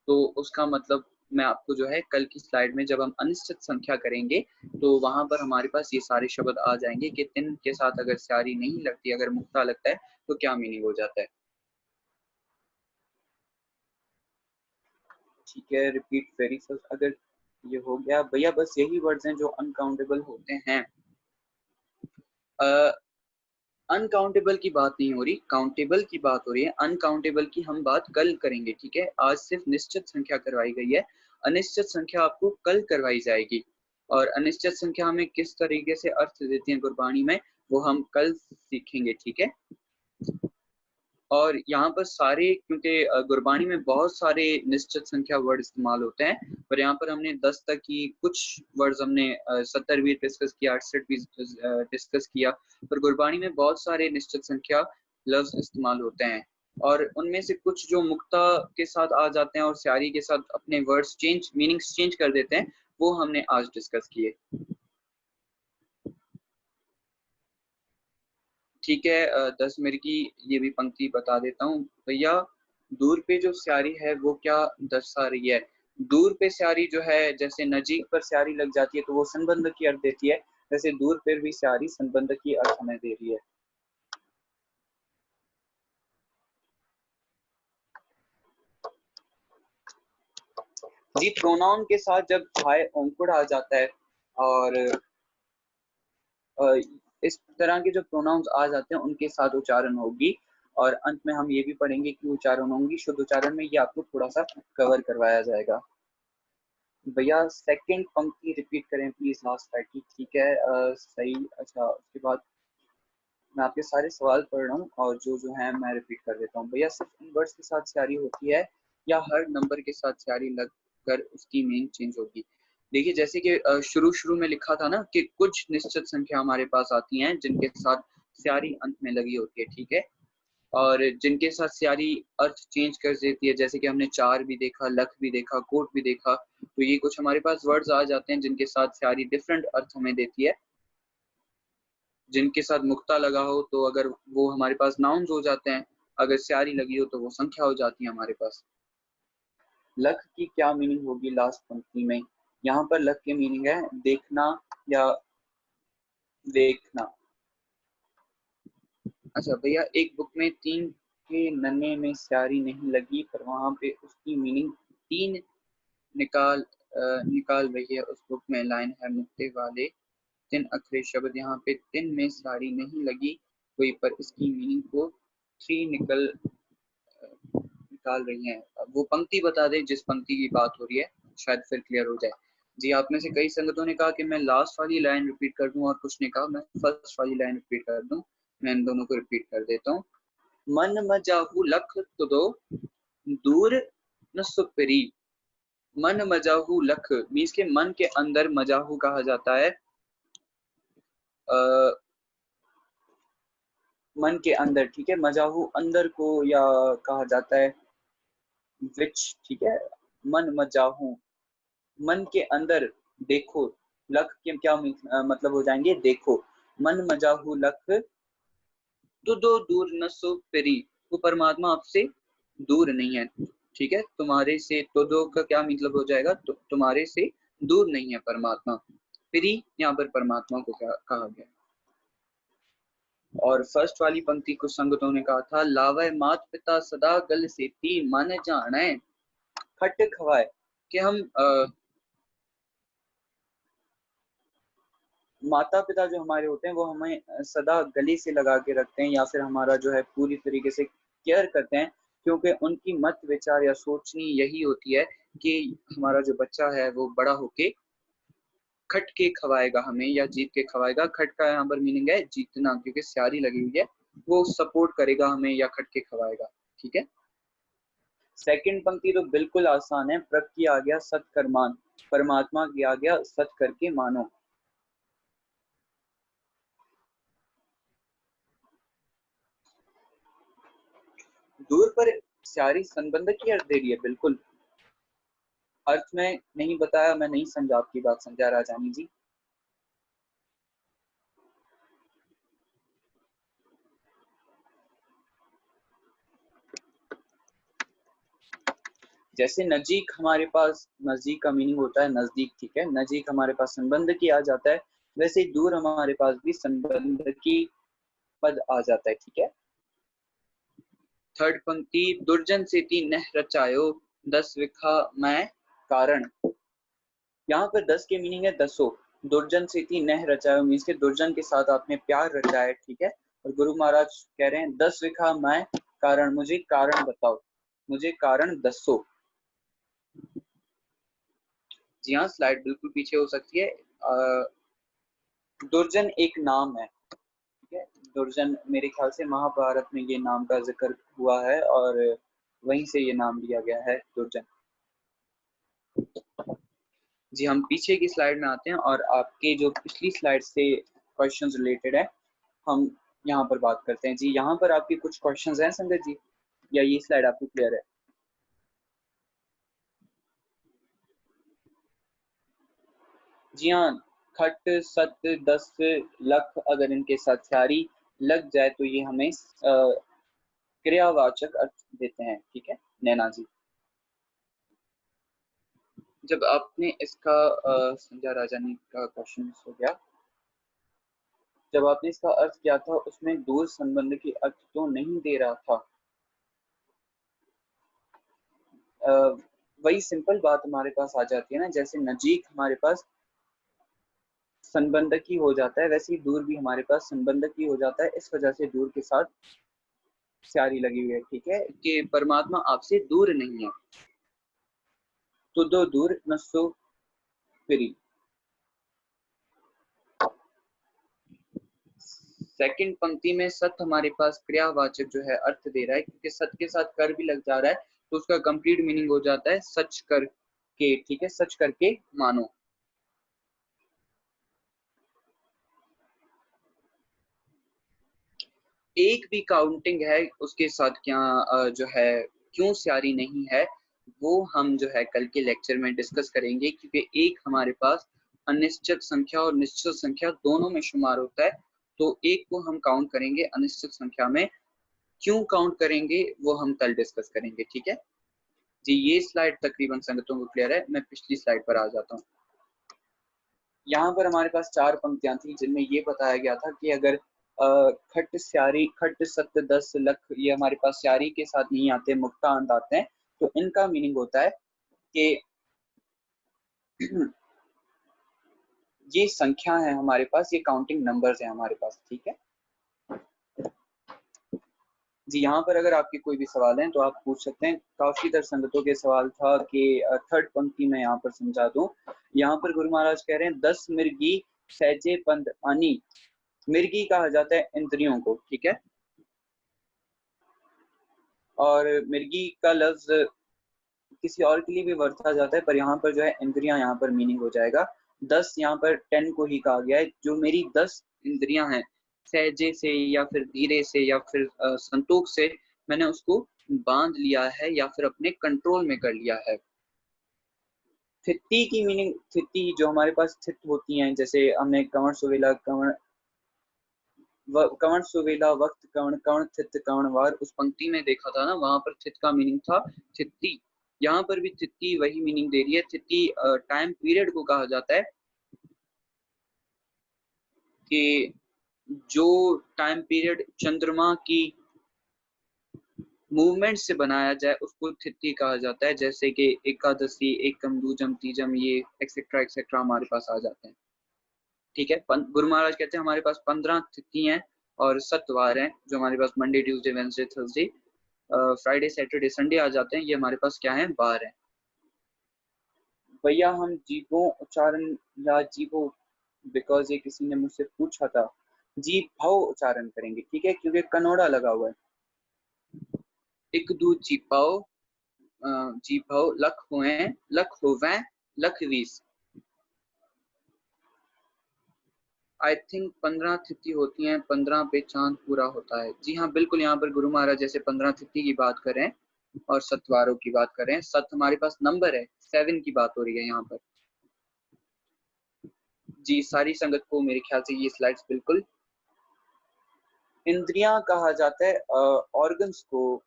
तो उसका मतलब मैं आपको जो है कल की स्लाइड में जब हम अनिश्चित संख्या करेंगे तो वहां पर हमारे पास ये सारे शब्द आ जाएंगे कि तीन के साथ अगर स्यारी नहीं लगती, अगर मुक्ता लगता है तो क्या मीनिंग हो जाता है। ठीक है, रिपीट वेरी फर्स्ट, अगर ये हो गया भैया, बस यही वर्ड्स हैं जो अनकाउंटेबल होते हैं। अनकाउंटेबल की बात नहीं हो रही, काउंटेबल की बात हो रही है। अनकाउंटेबल की हम बात कल करेंगे, ठीक है। आज सिर्फ निश्चित संख्या करवाई गई है, अनिश्चित संख्या आपको कल करवाई जाएगी। और अनिश्चित संख्या हमें किस तरीके से अर्थ देती है गुरबानी में, वो हम कल सीखेंगे, ठीक है। और यहाँ पर सारे, क्योंकि गुरबानी में बहुत सारे निश्चित संख्या वर्ड इस्तेमाल होते हैं, पर यहाँ पर हमने 10 तक की कुछ वर्ड्स हमने 70 भी डिस्कस किया, 68 भी डिस्कस किया, पर गुरबानी में बहुत सारे निश्चित संख्या लफ्ज इस्तेमाल होते हैं। और उनमें से कुछ जो मुक्ता के साथ आ जाते हैं और स्यारी के साथ अपने वर्ड्स चेंज, मीनिंग्स चेंज कर देते हैं, वो हमने आज डिस्कस किए, ठीक है। 10 मिनट की ये भी पंक्ति बता देता हूँ भैया। दूर पे जो स्यारी है वो क्या दर्शा रही है? दूर पे स्यारी जो है, जैसे नजीक पर स्यारी लग जाती है तो वो संबंध की अर्थ देती है, वैसे दूर पर भी स्यारी संबंध की अर्थ हमें दे रही है। जी, प्रोनाउन के साथ जब हाय ओंकुड़ आ जाता है और इस तरह के जो प्रोनाउंस आ जाते हैं उनके साथ उच्चारण होगी। और अंत में हम ये भी पढ़ेंगे कि उच्चारण होंगी, शुद्ध उच्चारण में ये आपको थोड़ा सा कवर करवाया जाएगा। भैया सेकंड पंक्ति रिपीट करें प्लीज लास्ट टाइम की, ठीक है। सही, अच्छा उसके बाद मैं आपके सारे सवाल पढ़ रहा हूँ और जो जो है मैं रिपीट कर देता हूँ। भैया सिर्फ इन वर्ड्स के साथ स्यारी होती है या हर नंबर के साथ स्यारी लग कर उसकी मीनिंग चेंज होगी? देखिए, जैसे कि शुरू शुरू में लिखा था ना कि कुछ निश्चित संख्या हमारे पास आती हैं जिनके साथ स्यारी अंत में लगी होती है, ठीक है। और जिनके साथ स्यारी अर्थ चेंज कर देती है, जैसे कि हमने चार भी देखा, लख भी देखा, कोट भी देखा, तो ये कुछ हमारे पास वर्ड्स आ जाते हैं जिनके साथ स्यारी डिफरेंट अर्थ हमें देती है। जिनके साथ मुक्ता लगा हो तो अगर वो हमारे पास नाउन्स हो जाते हैं, अगर स्यारी लगी हो तो वो संख्या हो जाती है हमारे पास। लख की क्या मीनिंग होगी लास्ट पंक्ति में? यहाँ पर लख की मीनिंग है देखना या देखना। अच्छा भैया, एक बुक में तीन के नन्हे में स्यारी नहीं लगी, पर वहां पे उसकी मीनिंग तीन निकाल रही है। उस बुक में लाइन है मुक्ते वाले तीन अक्षरे शब्द, यहाँ पे तीन में स्यारी नहीं लगी कोई, पर इसकी मीनिंग को थ्री निकाल रही हैं। अब वो पंक्ति बता दें जिस पंक्ति की बात हो रही है, शायद फिर क्लियर हो जाए। जी, आप में से कई संगतों ने कहा कि मैं लास्ट वाली लाइन रिपीट कर दूं और कुछ ने कहा मैं फर्स्ट वाली लाइन रिपीट कर दूं। मैं इन दोनों को रिपीट कर देता हूँ। मन मजाहू लख तुदो दूर न सुपरी। मन मजाहू लख मीन्स के मन के अंदर मजाहू कहा जाता है, मन के अंदर, ठीक है। मजाहू अंदर को या कहा जाता है विच, ठीक है। मन मजाहू, मन के अंदर देखो, लख के क्या मतलब हो जाएंगे देखो। मन मजाहू लख तुदो दूर न सो पेरी, वो परमात्मा आपसे दूर नहीं है, ठीक है। तुम्हारे से, तुदो का क्या मतलब हो जाएगा, तुम्हारे से दूर नहीं है परमात्मा। पेरी यहाँ पर परमात्मा को क्या कहा गया। और फर्स्ट वाली पंक्ति कुछ संगतों ने कहा था लावे मात पिता सदा गल सेती मन जाने खट खवाए, कि हम माता पिता जो हमारे होते हैं वो हमें सदा गले से लगा के रखते हैं या फिर हमारा जो है पूरी तरीके से केयर करते हैं, क्योंकि उनकी मत विचार या सोचनी यही होती है कि हमारा जो बच्चा है वो बड़ा होके खट के खवाएगा हमें या जीत के खवाएगा। खट का यहाँ पर मीनिंग है जीतना, क्योंकि स्यारी लगी हुई है, वो सपोर्ट करेगा हमें या खट के खवाएगा। ठीक है, सेकंड पंक्ति तो बिल्कुल आसान है। प्रक की आ गया सत्कर्मान, परमात्मा की आ गया सत करके मानो। दूर पर स्यारी संबंध की अर्थ दे रही है, बिल्कुल। अर्थ में नहीं बताया, मैं नहीं समझा आपकी बात, समझा राजानी जी। जैसे नजीक हमारे पास, नजदीक का मीनिंग होता है नजदीक, ठीक है, नजीक हमारे पास संबंध की आ जाता है, वैसे ही दूर हमारे पास भी संबंध की पद आ जाता है। ठीक है, थर्ड पंक्ति, दुर्जन से ती नह रचायो, 10 विखा मैं कारण। यहाँ पर 10 के मीनिंग है दसों। दुर्जन से थी नह रचायो मीन्स के दुर्जन के साथ आपने प्यार रचा है। ठीक है, और गुरु महाराज कह रहे हैं 10 विखा मैं कारण, मुझे कारण बताओ, मुझे कारण दसो। जी हाँ, स्लाइड बिल्कुल पीछे हो सकती है। दुर्जन एक नाम है, ठीक है, दुर्जन मेरे ख्याल से महाभारत में ये नाम का जिक्र हुआ है और वहीं से ये नाम लिया गया है दुर्जन। जी, हम पीछे की स्लाइड में आते हैं और आपके जो पिछली स्लाइड से क्वेश्चंस रिलेटेड है हम यहाँ पर बात करते हैं। जी, यहाँ पर आपके कुछ क्वेश्चंस हैं संजय जी, या ये स्लाइड आपको क्लियर है? जी हाँ, खट सत दस लख अगर इनके साथ स्यारी लग जाए तो ये हमें क्रियावाचक अर्थ देते हैं। ठीक है नैना जी, जब आपने इसका संजय राजानी का क्वेश्चन हो गया, जब आपने इसका अर्थ किया था उसमें दूर संबंध की अर्थ तो नहीं दे रहा था। वही सिंपल बात हमारे पास आ जाती है ना, जैसे नजीक हमारे पास संबंध की हो जाता है, वैसे ही दूर भी हमारे पास संबंध की हो जाता है, इस वजह से दूर के साथ स्यारी लगी हुई है। ठीक है, कि परमात्मा आपसे दूर नहीं है, तो दो दूर नसो फिरी। सेकंड पंक्ति में सत हमारे पास क्रियावाचक जो है अर्थ दे रहा है, क्योंकि सत के साथ कर भी लग जा रहा है तो उसका कंप्लीट मीनिंग हो जाता है सच कर के। ठीक है, सच करके मानो। एक भी काउंटिंग है उसके साथ क्या जो है क्यों स्यारी नहीं है, वो हम जो है कल के लेक्चर में डिस्कस करेंगे, क्योंकि एक हमारे पास अनिश्चित संख्या और निश्चित संख्या दोनों में शुमार होता है, तो एक को हम काउंट करेंगे अनिश्चित संख्या में, क्यों काउंट करेंगे वो हम कल डिस्कस करेंगे। ठीक है जी, ये स्लाइड तकरीबन संगतों को क्लियर है। मैं पिछली स्लाइड पर आ जाता हूँ। यहाँ पर हमारे पास 4 पंक्तियां थी जिनमें ये बताया गया था कि अगर खट स्यारी खट सत्य दस लख ये हमारे पास स्यारी के साथ नहीं आते, मुक्तांत आते हैं, तो इनका मीनिंग होता है कि ये संख्या है हमारे पास, ये काउंटिंग नंबर्स है हमारे पास। ठीक है जी, यहाँ पर अगर आपके कोई भी सवाल हैं तो आप पूछ सकते हैं। काफी दरसंगतों के सवाल था कि थर्ड पंक्ति में यहाँ पर समझा दूं। यहाँ पर गुरु महाराज कह रहे हैं 10 मिर्गी सहजे पंद आनी, मिर्गी कहा जाता है इंद्रियों को। ठीक है, और मिर्गी का लफ्ज किसी और के लिए भी वर्ता जाता है, पर यहाँ पर जो है इंद्रियां यहाँ पर मीनिंग हो जाएगा। 10 यहाँ पर 10 को ही कहा गया है, जो मेरी 10 इंद्रियां हैं, सहजे से या फिर धीरे से या फिर संतोष से मैंने उसको बांध लिया है या फिर अपने कंट्रोल में कर लिया है। स्थिति की मीनिंग, स्थिति जो हमारे पास स्थित होती हैं, जैसे हमने कंवर सुवेला कवण सुवेला वक्त कवण कवण थित कवण वार उस पंक्ति में देखा था ना, वहां पर थित का मीनिंग था थिति। यहाँ पर भी थिति वही मीनिंग दे रही है। थिति टाइम पीरियड को कहा जाता है कि जो टाइम पीरियड चंद्रमा की मूवमेंट से बनाया जाए उसको थिति कहा जाता है, जैसे कि एकादशी एकम दूजम तीजम ये एक्सेट्रा हमारे पास आ जाते हैं। ठीक है, गुरु महाराज कहते हैं हमारे पास 15 तिथि हैं और 7 वार हैं, जो हमारे पास Monday Tuesday Wednesday Thursday Friday Saturday Sunday आ जाते हैं, ये हमारे पास क्या है, वार है। भैया हम जीभों उच्चारण या जीभो, बिकॉज ये किसी ने मुझसे पूछा था, जीभ भाव उच्चारण करेंगे, ठीक है, क्योंकि कनोड़ा लगा हुआ है। एक दो जीपाओ, जीभाव लख हुए, लख होवे, लख वीस। आई थिंक 15 तिथि होती हैं, 15 पे चांद पूरा होता है। जी हाँ बिल्कुल, यहाँ पर गुरु महाराज जैसे 15 तिथि की बात करें और सतवारों की बात करें, सत हमारे पास नंबर है, 7 की बात हो रही है यहाँ पर। जी सारी संगत को मेरे ख्याल से ये स्लाइड्स बिल्कुल। इंद्रियां कहा जाता है ऑर्गन्स को,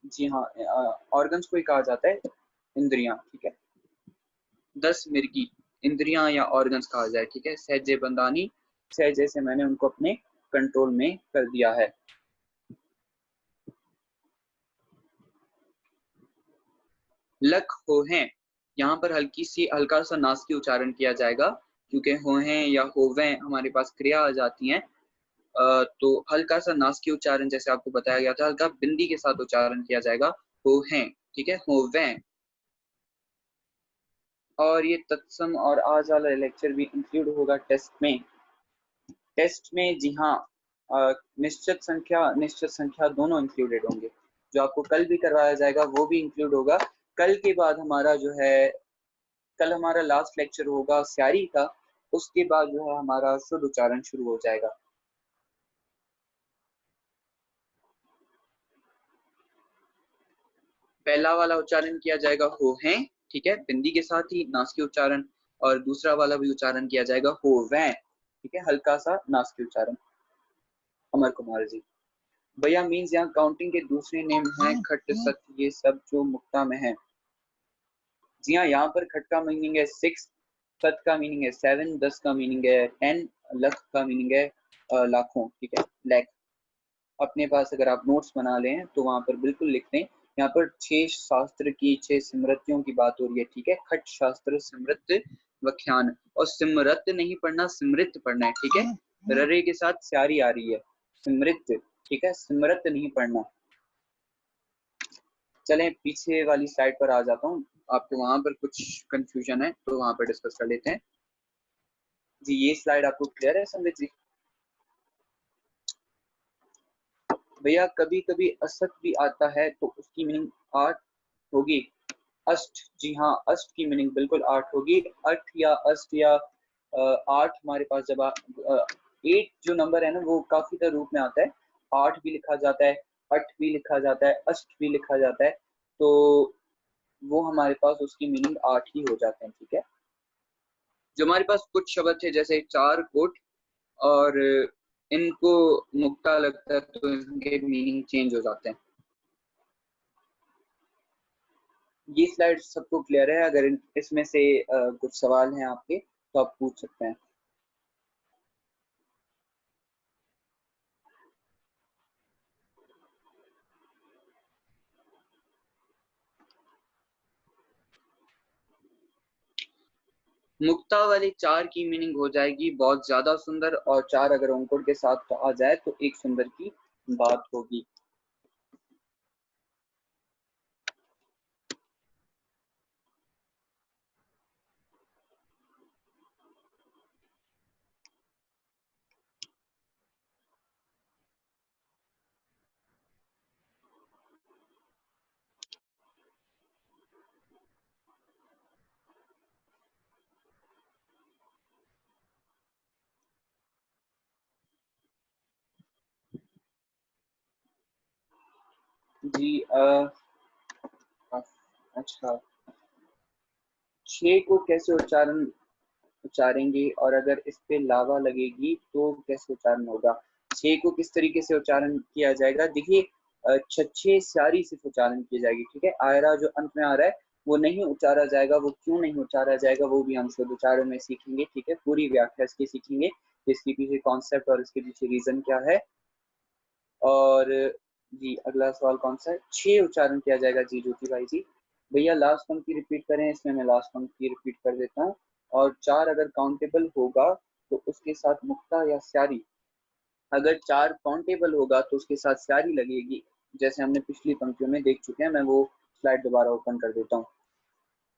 जी हाँ ऑर्गन्स को ही कहा जाता है इंद्रियां, ठीक है। 10 मिर्गी इंद्रियां या ऑर्गन्स कहा जाए, ठीक है। सहजे बंदानी, सहजे से मैंने उनको अपने कंट्रोल में कर दिया है। लक हो हैं, यहाँ पर हल्का सा नासिकी उच्चारण किया जाएगा, क्योंकि हो हैं या होवे हमारे पास क्रिया आ जाती हैं। तो हल्का सा नासिकी उच्चारण जैसे आपको बताया गया था, हल्का बिंदी के साथ उच्चारण किया जाएगा, हो हैं, ठीक है, होवे। और ये तत्सम और आज वाला लेक्चर भी इंक्लूड होगा टेस्ट में। टेस्ट में जी हाँ निश्चित संख्या दोनों इंक्लूडेड होंगे। जो आपको कल भी करवाया जाएगा वो भी इंक्लूड होगा। कल के बाद हमारा जो है, कल हमारा लास्ट लेक्चर होगा स्यारी का, उसके बाद जो है हमारा शुद्ध उच्चारण शुरू हो जाएगा। पहला वाला उच्चारण किया जाएगा हो हैं, ठीक है, बिंदी के साथ ही नासिकी उच्चारण। और दूसरा वाला भी उच्चारण किया जाएगा हो वै, ठीक है, हल्का सा नासिकी उच्चारण। अमर कुमार जी, भैया मीन्स यहाँ काउंटिंग के दूसरे नेम हैं खट सत, ये सब जो मुक्ता में है। जी हाँ, यहाँ पर खट का मीनिंग है 6, सत का मीनिंग है 7, 10 का मीनिंग है 10, लख का मीनिंग है लाखों, ठीक है, लैख। अपने पास अगर आप नोट्स बना लें तो वहां पर बिल्कुल लिख दें। यहाँ पर 6 शास्त्र की 6 स्मृतियों की बात हो रही है, ठीक है। खट शास्त्र स्मृत व्याख्यान, और स्मृत नहीं पढ़ना, स्मृत पढ़ना है, ठीक है। ररे के साथ स्यारी आ रही है, स्मृत, ठीक है, स्मृत नहीं पढ़ना। चलें पीछे वाली स्लाइड पर आ जाता हूँ, आपको वहां पर कुछ कंफ्यूजन है तो वहां पर डिस्कस कर लेते हैं। जी ये स्लाइड आपको क्लियर है संबित जी? भैया कभी कभी असत भी आता है तो उसकी मीनिंग 8 होगी। अष्ट, जी हाँ अष्ट की मीनिंग बिल्कुल 8 होगी। अठ या अष्ट या 8 हमारे पास जब 8 जो नंबर है ना वो काफी तरह रूप में आता है। 8 भी लिखा जाता है, अठ भी लिखा जाता है, अष्ट भी लिखा जाता है, तो वो हमारे पास उसकी मीनिंग 8 ही हो जाते हैं, ठीक है। जो हमारे पास कुछ शब्द थे जैसे चार कोट, और इनको मुक्ता लगता है तो इनके मीनिंग चेंज हो जाते हैं। ये स्लाइड सबको क्लियर है? अगर इसमें से कुछ सवाल हैं आपके तो आप पूछ सकते हैं। मुक्ता वाली 4 की मीनिंग हो जाएगी बहुत ज्यादा सुंदर, और 4 अगर अंकुर के साथ तो आ जाए तो एक सुंदर की बात होगी। जी अच्छा, 6 को कैसे उच्चारेंगे, और अगर इस पे लावा लगेगी तो कैसे उच्चारण होगा? 6 को किस तरीके से उच्चारण किया जाएगा? देखिए छछे स्यारी सिर्फ उच्चारण की जाएगी, ठीक है। आयरा जो अंत में आ रहा है वो नहीं उच्चारा जाएगा। वो क्यों नहीं उच्चारा जाएगा वो भी हम शुद्ध उच्चारण में सीखेंगे, ठीक है। पूरी व्याख्या इसकी सीखेंगे, इसके पीछे कॉन्सेप्ट और इसके पीछे रीजन क्या है। और जी अगला सवाल कौन सा है? 6 उच्चारण किया जाएगा जी ज्योति भाई जी। भैया लास्ट पंक्ति रिपीट करें, इसमें मैं लास्ट पंक्ति रिपीट कर देता हूँ। और 4 अगर काउंटेबल होगा तो उसके साथ मुक्ता या स्यारी, अगर 4 काउंटेबल होगा तो उसके साथ स्यारी लगेगी, जैसे हमने पिछली पंक्तियों में देख चुके हैं। मैं वो स्लाइड दोबारा ओपन कर देता हूँ।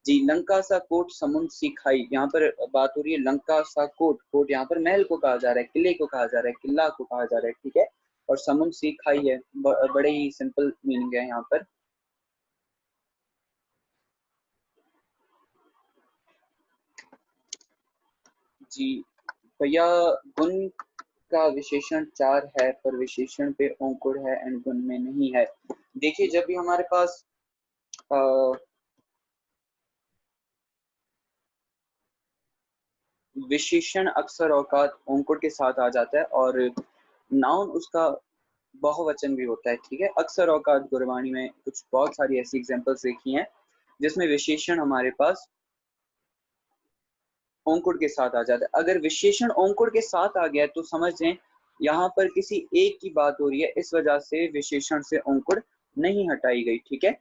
जी, लंका सा कोट समुद्र सी खाई, यहाँ पर बात हो रही है लंका सा कोट। कोट यहाँ पर महल को कहा जा रहा है, किले को कहा जा रहा है, किला को कहा जा रहा है, ठीक है। और समुद्र सी खाई है, बड़े ही सिंपल मीनिंग है यहाँ पर। जी भैया, गुण का विशेषण चार है पर विशेषण पे अंकुर है एंड गुण में नहीं है। देखिए, जब भी हमारे पास अ, विशेषण अक्सर औकात अंकुर के साथ आ जाता है और नाउन उसका बहुवचन भी होता है, ठीक है। अक्सर औकात गुरबानी में कुछ बहुत सारी ऐसी एग्जांपल्स देखी हैं जिसमें विशेषण हमारे पास अंकुर के साथ आ जाता है। अगर विशेषण अंकुर के साथ आ गया तो समझ लें यहाँ पर किसी एक की बात हो रही है, इस वजह से विशेषण से अंकुर नहीं हटाई गई, ठीक है।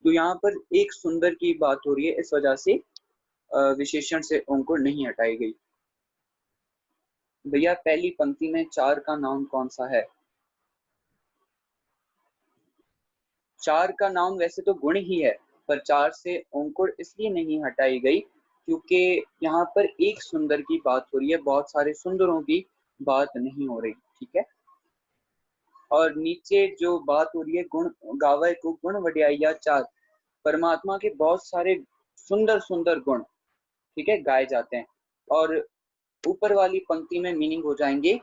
तो यहाँ पर एक सुंदर की बात हो रही है, इस वजह से विशेषण से अंकुर नहीं हटाई गई। भैया, पहली पंक्ति में चार का नाउन कौन सा है? चार का नाउन वैसे तो गुण ही है, पर चार से अंकुर इसलिए नहीं हटाई गई क्योंकि यहाँ पर एक सुंदर की बात हो रही है, बहुत सारे सुंदरों की बात नहीं हो रही, ठीक है। और नीचे जो बात हो रही है गुण गावे को गुण वड्याइया चार, परमात्मा के बहुत सारे सुंदर सुंदर गुण, ठीक है, गाए जाते हैं। और ऊपर वाली पंक्ति में मीनिंग हो जाएंगे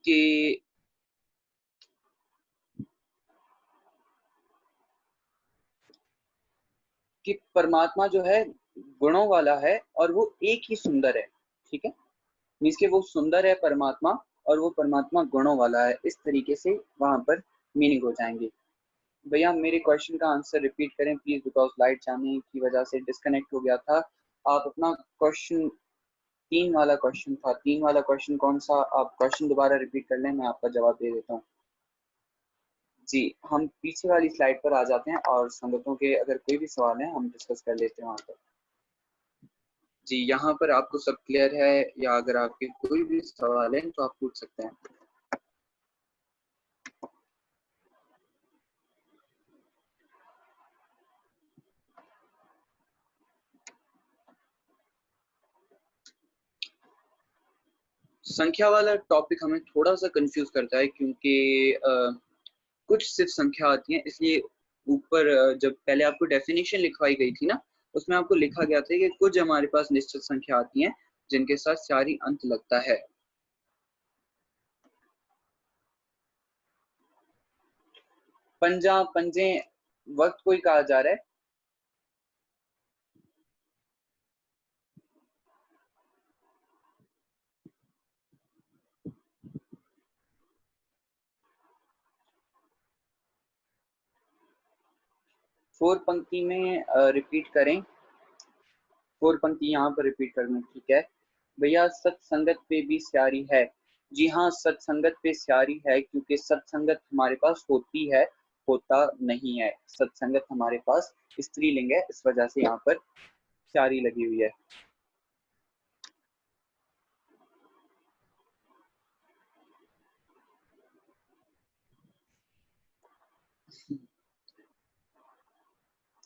कि परमात्मा जो है गुणों वाला है और वो एक ही सुंदर है, ठीक है। मीन्स के वो सुंदर है परमात्मा और वो परमात्मा गुणों वाला है, इस तरीके से वहां पर मीनिंग हो जाएंगे। भैया, मेरे क्वेश्चन का आंसर रिपीट करें प्लीज, बिकॉज लाइट जाने की वजह से डिस्कनेक्ट हो गया था। आप अपना क्वेश्चन, तीन वाला क्वेश्चन था, तीन वाला क्वेश्चन कौन सा? आप क्वेश्चन दोबारा रिपीट कर लें, मैं आपका जवाब दे देता हूँ। जी, हम पीछे वाली स्लाइड पर आ जाते हैं और संगतों के अगर कोई भी सवाल है हम डिस्कस कर लेते हैं वहां पर। जी, यहाँ पर आपको सब क्लियर है या अगर आपके कोई भी सवाल है तो आप पूछ सकते हैं। संख्या वाला टॉपिक हमें थोड़ा सा कंफ्यूज करता है क्योंकि कुछ सिर्फ संख्या आती है, इसलिए ऊपर जब पहले आपको डेफिनेशन लिखवाई गई थी ना, उसमें आपको लिखा गया था कि कुछ हमारे पास निश्चित संख्या आती हैं जिनके साथ चार ही अंत लगता है। पंजा पंजे वक्त कोई कहा जा रहा है? 4 पंक्ति में रिपीट करें, 4 पंक्ति यहाँ पर रिपीट करना, ठीक है। भैया, सत्संगत पे भी स्यारी है। जी हाँ, सत्संगत पे स्यारी है क्योंकि सत्संगत हमारे पास होती है, होता नहीं है। सत्संगत हमारे पास स्त्रीलिंग है, इस वजह से यहाँ पर स्यारी लगी हुई है।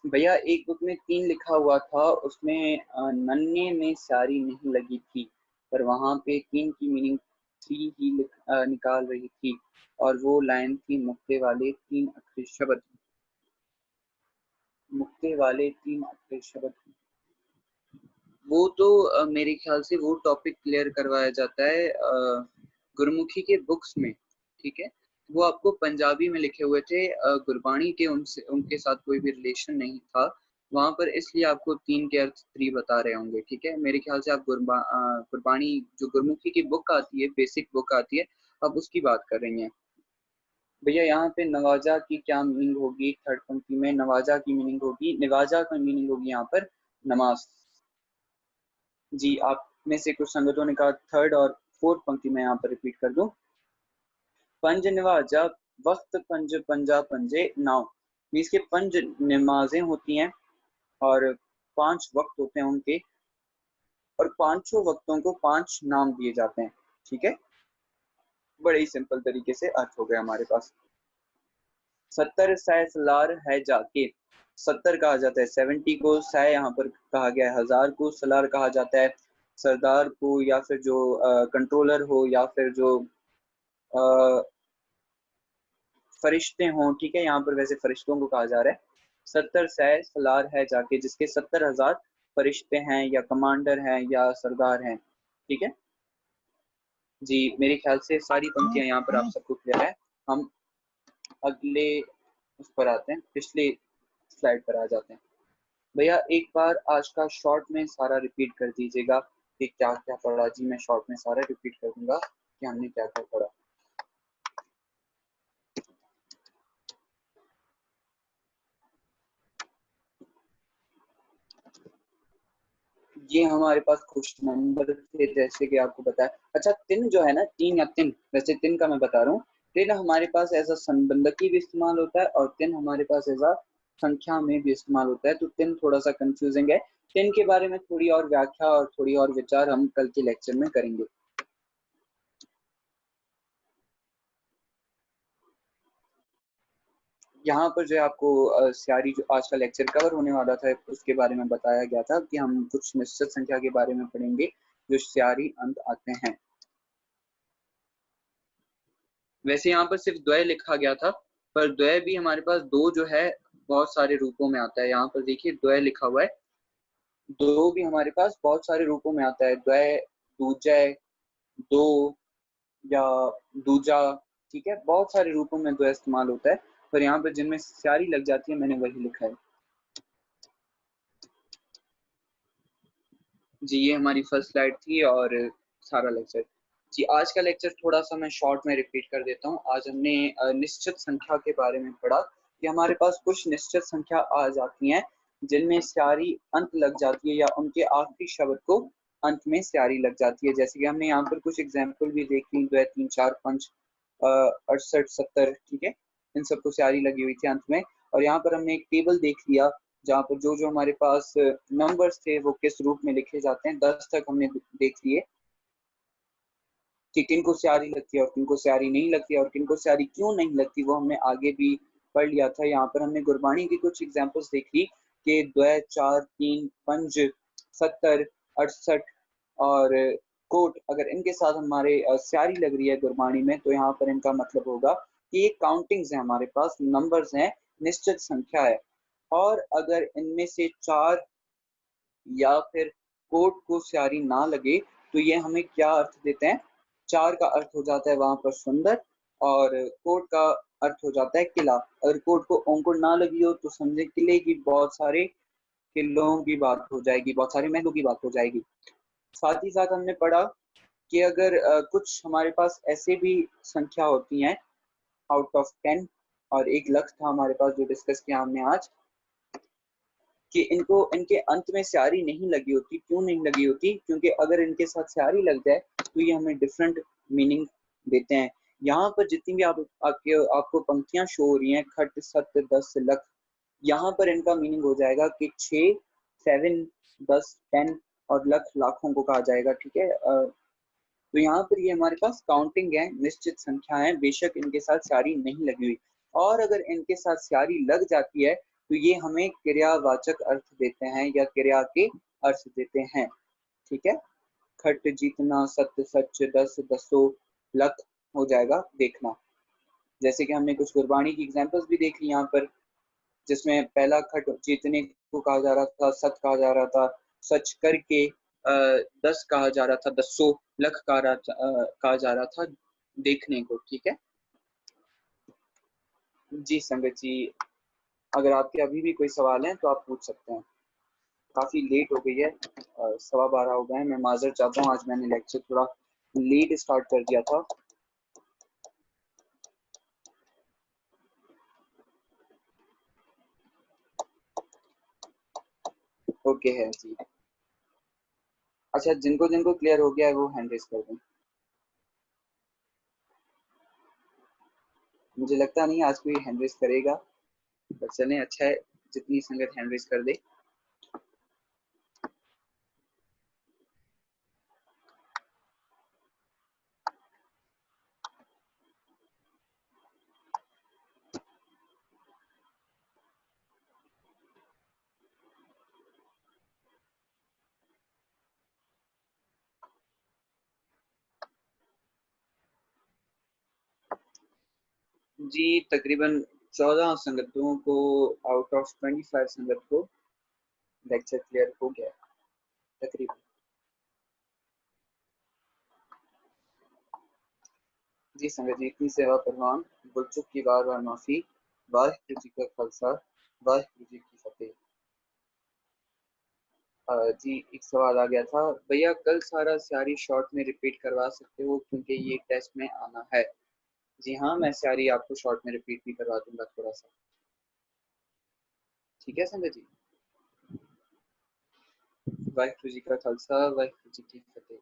भैया, एक बुक में 3 लिखा हुआ था, उसमें नन्हे में स्यारी नहीं लगी थी, पर वहां पे 3 की मीनिंग थी ही निकाल रही थी, और वो लाइन थी मुक्ते वाले 3 अक्षर शब्द। मुक्ते वाले 3 अक्षर शब्द। वो तो मेरे ख्याल से वो टॉपिक क्लियर करवाया जाता है गुरमुखी के बुक्स में, ठीक है। वो आपको पंजाबी में लिखे हुए थे, गुरबाणी के उनसे उनके साथ कोई भी रिलेशन नहीं था वहां पर, इसलिए आपको 3 के अर्थ 3 बता रहे होंगे, ठीक है। मेरे ख्याल से आप गुरबाणी जो गुरमुखी की बुक आती है, बेसिक बुक आती है, आप उसकी बात कर रही हैं। भैया, यहाँ पे नवाजा की क्या मीनिंग होगी? थर्ड पंक्ति में नवाजा की मीनिंग होगी, निवाजा का मीनिंग होगी यहाँ पर नमाज। जी, आप में से कुछ संगतों ने कहा थर्ड और फोर्थ पंक्ति में यहाँ पर रिपीट कर दूं। पंज नवाजा वक्त पंज पंजा पंजे नाव, मीन्स के 5 नमाजें होती हैं और 5 वक्त होते हैं उनके, और पांचों वक्तों को 5 नाम दिए जाते हैं, ठीक है। बड़े ही सिंपल तरीके से अर्थ हो गया हमारे पास। 70 सै सलार है जाके, 70 कहा जाता है 70 को, सै यहाँ पर कहा गया है 1000 को, सलार कहा जाता है सरदार को, या फिर जो कंट्रोलर हो, या फिर जो फरिश्ते हों, ठीक है, यहाँ पर वैसे फरिश्तों को कहा जा रहा है। 70 सै सलार है जाके, जिसके 70,000 फरिश्ते हैं या कमांडर हैं या सरदार हैं, ठीक है जी। मेरे ख्याल से सारी पंक्तियां यहाँ पर आप सबको क्लियर है। हम अगले उस पर आते हैं, पिछले स्लाइड पर आ जाते हैं। भैया एक बार आज का शॉर्ट में सारा रिपीट कर दीजिएगा कि क्या क्या पढ़ा जी। मैं शॉर्ट में सारा रिपीट कर दूंगा कि हमने क्या क्या पढ़ा। ये हमारे पास कुछ नंबर थे, जैसे कि आपको बताया। अच्छा, तिन जो है ना, तीन या तिन, वैसे तिन का मैं बता रहा हूँ। तिन हमारे पास एज अ संबंधकी भी इस्तेमाल होता है, और तिन हमारे पास एज अ संख्या में भी इस्तेमाल होता है। तो तिन थोड़ा सा कंफ्यूजिंग है। तिन के बारे में थोड़ी और व्याख्या और थोड़ी और विचार हम कल के लेक्चर में करेंगे। यहाँ पर जो है आपको सारी जो आज का लेक्चर कवर होने वाला था उसके बारे में बताया गया था कि हम कुछ निश्चित संख्या के बारे में पढ़ेंगे जो सारी अंत आते हैं। वैसे यहाँ पर सिर्फ द्वय लिखा गया था, पर द्वय भी हमारे पास दो जो है बहुत सारे रूपों में आता है। यहाँ पर देखिए द्वय लिखा हुआ है, दो भी हमारे पास बहुत सारे रूपों में आता है। द्वय, दूजय, दो, या दूजा, ठीक है, बहुत सारे रूपों में द्वय इस्तेमाल होता है। पर यहाँ पर जिनमें स्यारी लग जाती है मैंने वही लिखा है जी। ये हमारी फर्स्ट स्लाइड थी और सारा लेक्चर जी। आज का लेक्चर थोड़ा सा मैं शॉर्ट में रिपीट कर देता हूँ। आज हमने निश्चित संख्या के बारे में पढ़ा कि हमारे पास कुछ निश्चित संख्या आ जाती हैं जिनमें स्यारी अंत लग जाती है, या उनके आखिरी शब्द को अंत में स्यारी लग जाती है। जैसे कि हमने यहाँ पर कुछ एग्जाम्पल भी देख ली, 2, 3, 4, 5, 68, 70, ठीक है, इन सबको स्यारी लगी हुई थी अंत में। और यहाँ पर हमने एक टेबल देख लिया जहाँ पर जो जो हमारे पास नंबर्स थे वो किस रूप में लिखे जाते हैं। 10 तक हमने देख लिए कि किनको स्यारी लगती है और किनको स्यारी नहीं लगती है, और किनको स्यारी क्यों नहीं लगती वो हमने आगे भी पढ़ लिया था। यहाँ पर हमने गुरबाणी की कुछ एग्जांपल्स देख ली कि 2, 4, 3, 5, 70, 68 और कोट, अगर इनके साथ हमारे स्यारी लग रही है गुरबाणी में, तो यहाँ पर इनका मतलब होगा कि ये काउंटिंग्स हैं, हमारे पास नंबर्स हैं, निश्चित संख्या है। और अगर इनमें से चार या फिर कोट को स्यारी ना लगे तो ये हमें क्या अर्थ देते हैं। चार का अर्थ हो जाता है वहां पर सुंदर, और कोट का अर्थ हो जाता है किला। अगर कोट को औंकुर ना लगी हो तो समझे किले की बहुत सारे किलों की बात हो जाएगी, बहुत सारे महलों की बात हो जाएगी। साथ ही साथ हमने पढ़ा कि अगर कुछ हमारे पास ऐसे भी संख्या होती हैं आउट ऑफ 10, और एक लक्ष्य था हमारे पास जो डिस्कस किया हमने आज, कि इनको इनके अंत में स्यारी नहीं लगी होती। क्यों नहीं लगी होती? क्योंकि अगर इनके साथ स्यारी लग जाए तो ये हमें डिफरेंट मीनिंग देते हैं। यहाँ पर जितनी भी आपको पंक्तियां शो हो रही हैं, खट, सत्य, दस, लख, यहाँ पर इनका मीनिंग हो जाएगा कि 6, 7, 10, 10 और लख लाखों को कहा जाएगा, ठीक है। तो यहाँ पर ये हमारे पास काउंटिंग है, निश्चित संख्या है, बेशक इनके साथ स्यारी नहीं लगी हुई। और अगर इनके साथ स्यारी लग जाती है तो ये हमें क्रियावाचक अर्थ देते हैं या क्रिया के अर्थ देते हैं, ठीक है। खट, जीतना, सत्य, सच, दस, दसो, लख हो जाएगा देखना। जैसे कि हमने कुछ गुरबाणी की एग्जांपल्स भी देख ली यहाँ पर, जिसमें पहला खट जीतने को कहा जा रहा था, सत कहा जा रहा था, सच करके, 10 कहा जा रहा था, दसो, लख कहा जा रहा था देखने को, ठीक है जी। संगत जी, अगर आपके अभी भी कोई सवाल है तो आप पूछ सकते हैं। काफी लेट हो गई है, 12:15 हो गए हैं। मैं माजरत चाहता हूँ, आज मैंने लेक्चर थोड़ा लेट स्टार्ट कर दिया था। ओके है जी। अच्छा, जिनको जिनको क्लियर हो गया है वो हैंड रेज कर दें। मुझे लगता नहीं आज कोई हैंड रेज करेगा, पर चलें, अच्छा है जितनी संगत हैंड रेज कर दे। जी तकरीबन 14 संगतों को आउट ऑफ 25 संगत को लेक्चर क्लियर हो गया तकरीबन। जी संगत जी, इतनी सेवा परवान, भूल चूक की बार बार माफी, वाहिगुरु जी का खालसा, वाहिगुरु जी की फतेह। जी एक सवाल आ गया था, भैया कल सारा स्यारी शॉर्ट में रिपीट करवा सकते हो क्योंकि ये टेस्ट में आना है। जी हाँ, मैं स्यारी आपको शॉर्ट में रिपीट भी करवा दूंगा थोड़ा सा। ठीक है संगत जी। वाहिगुरु जी का खालसा, वाहिगुरु जी की फतेह।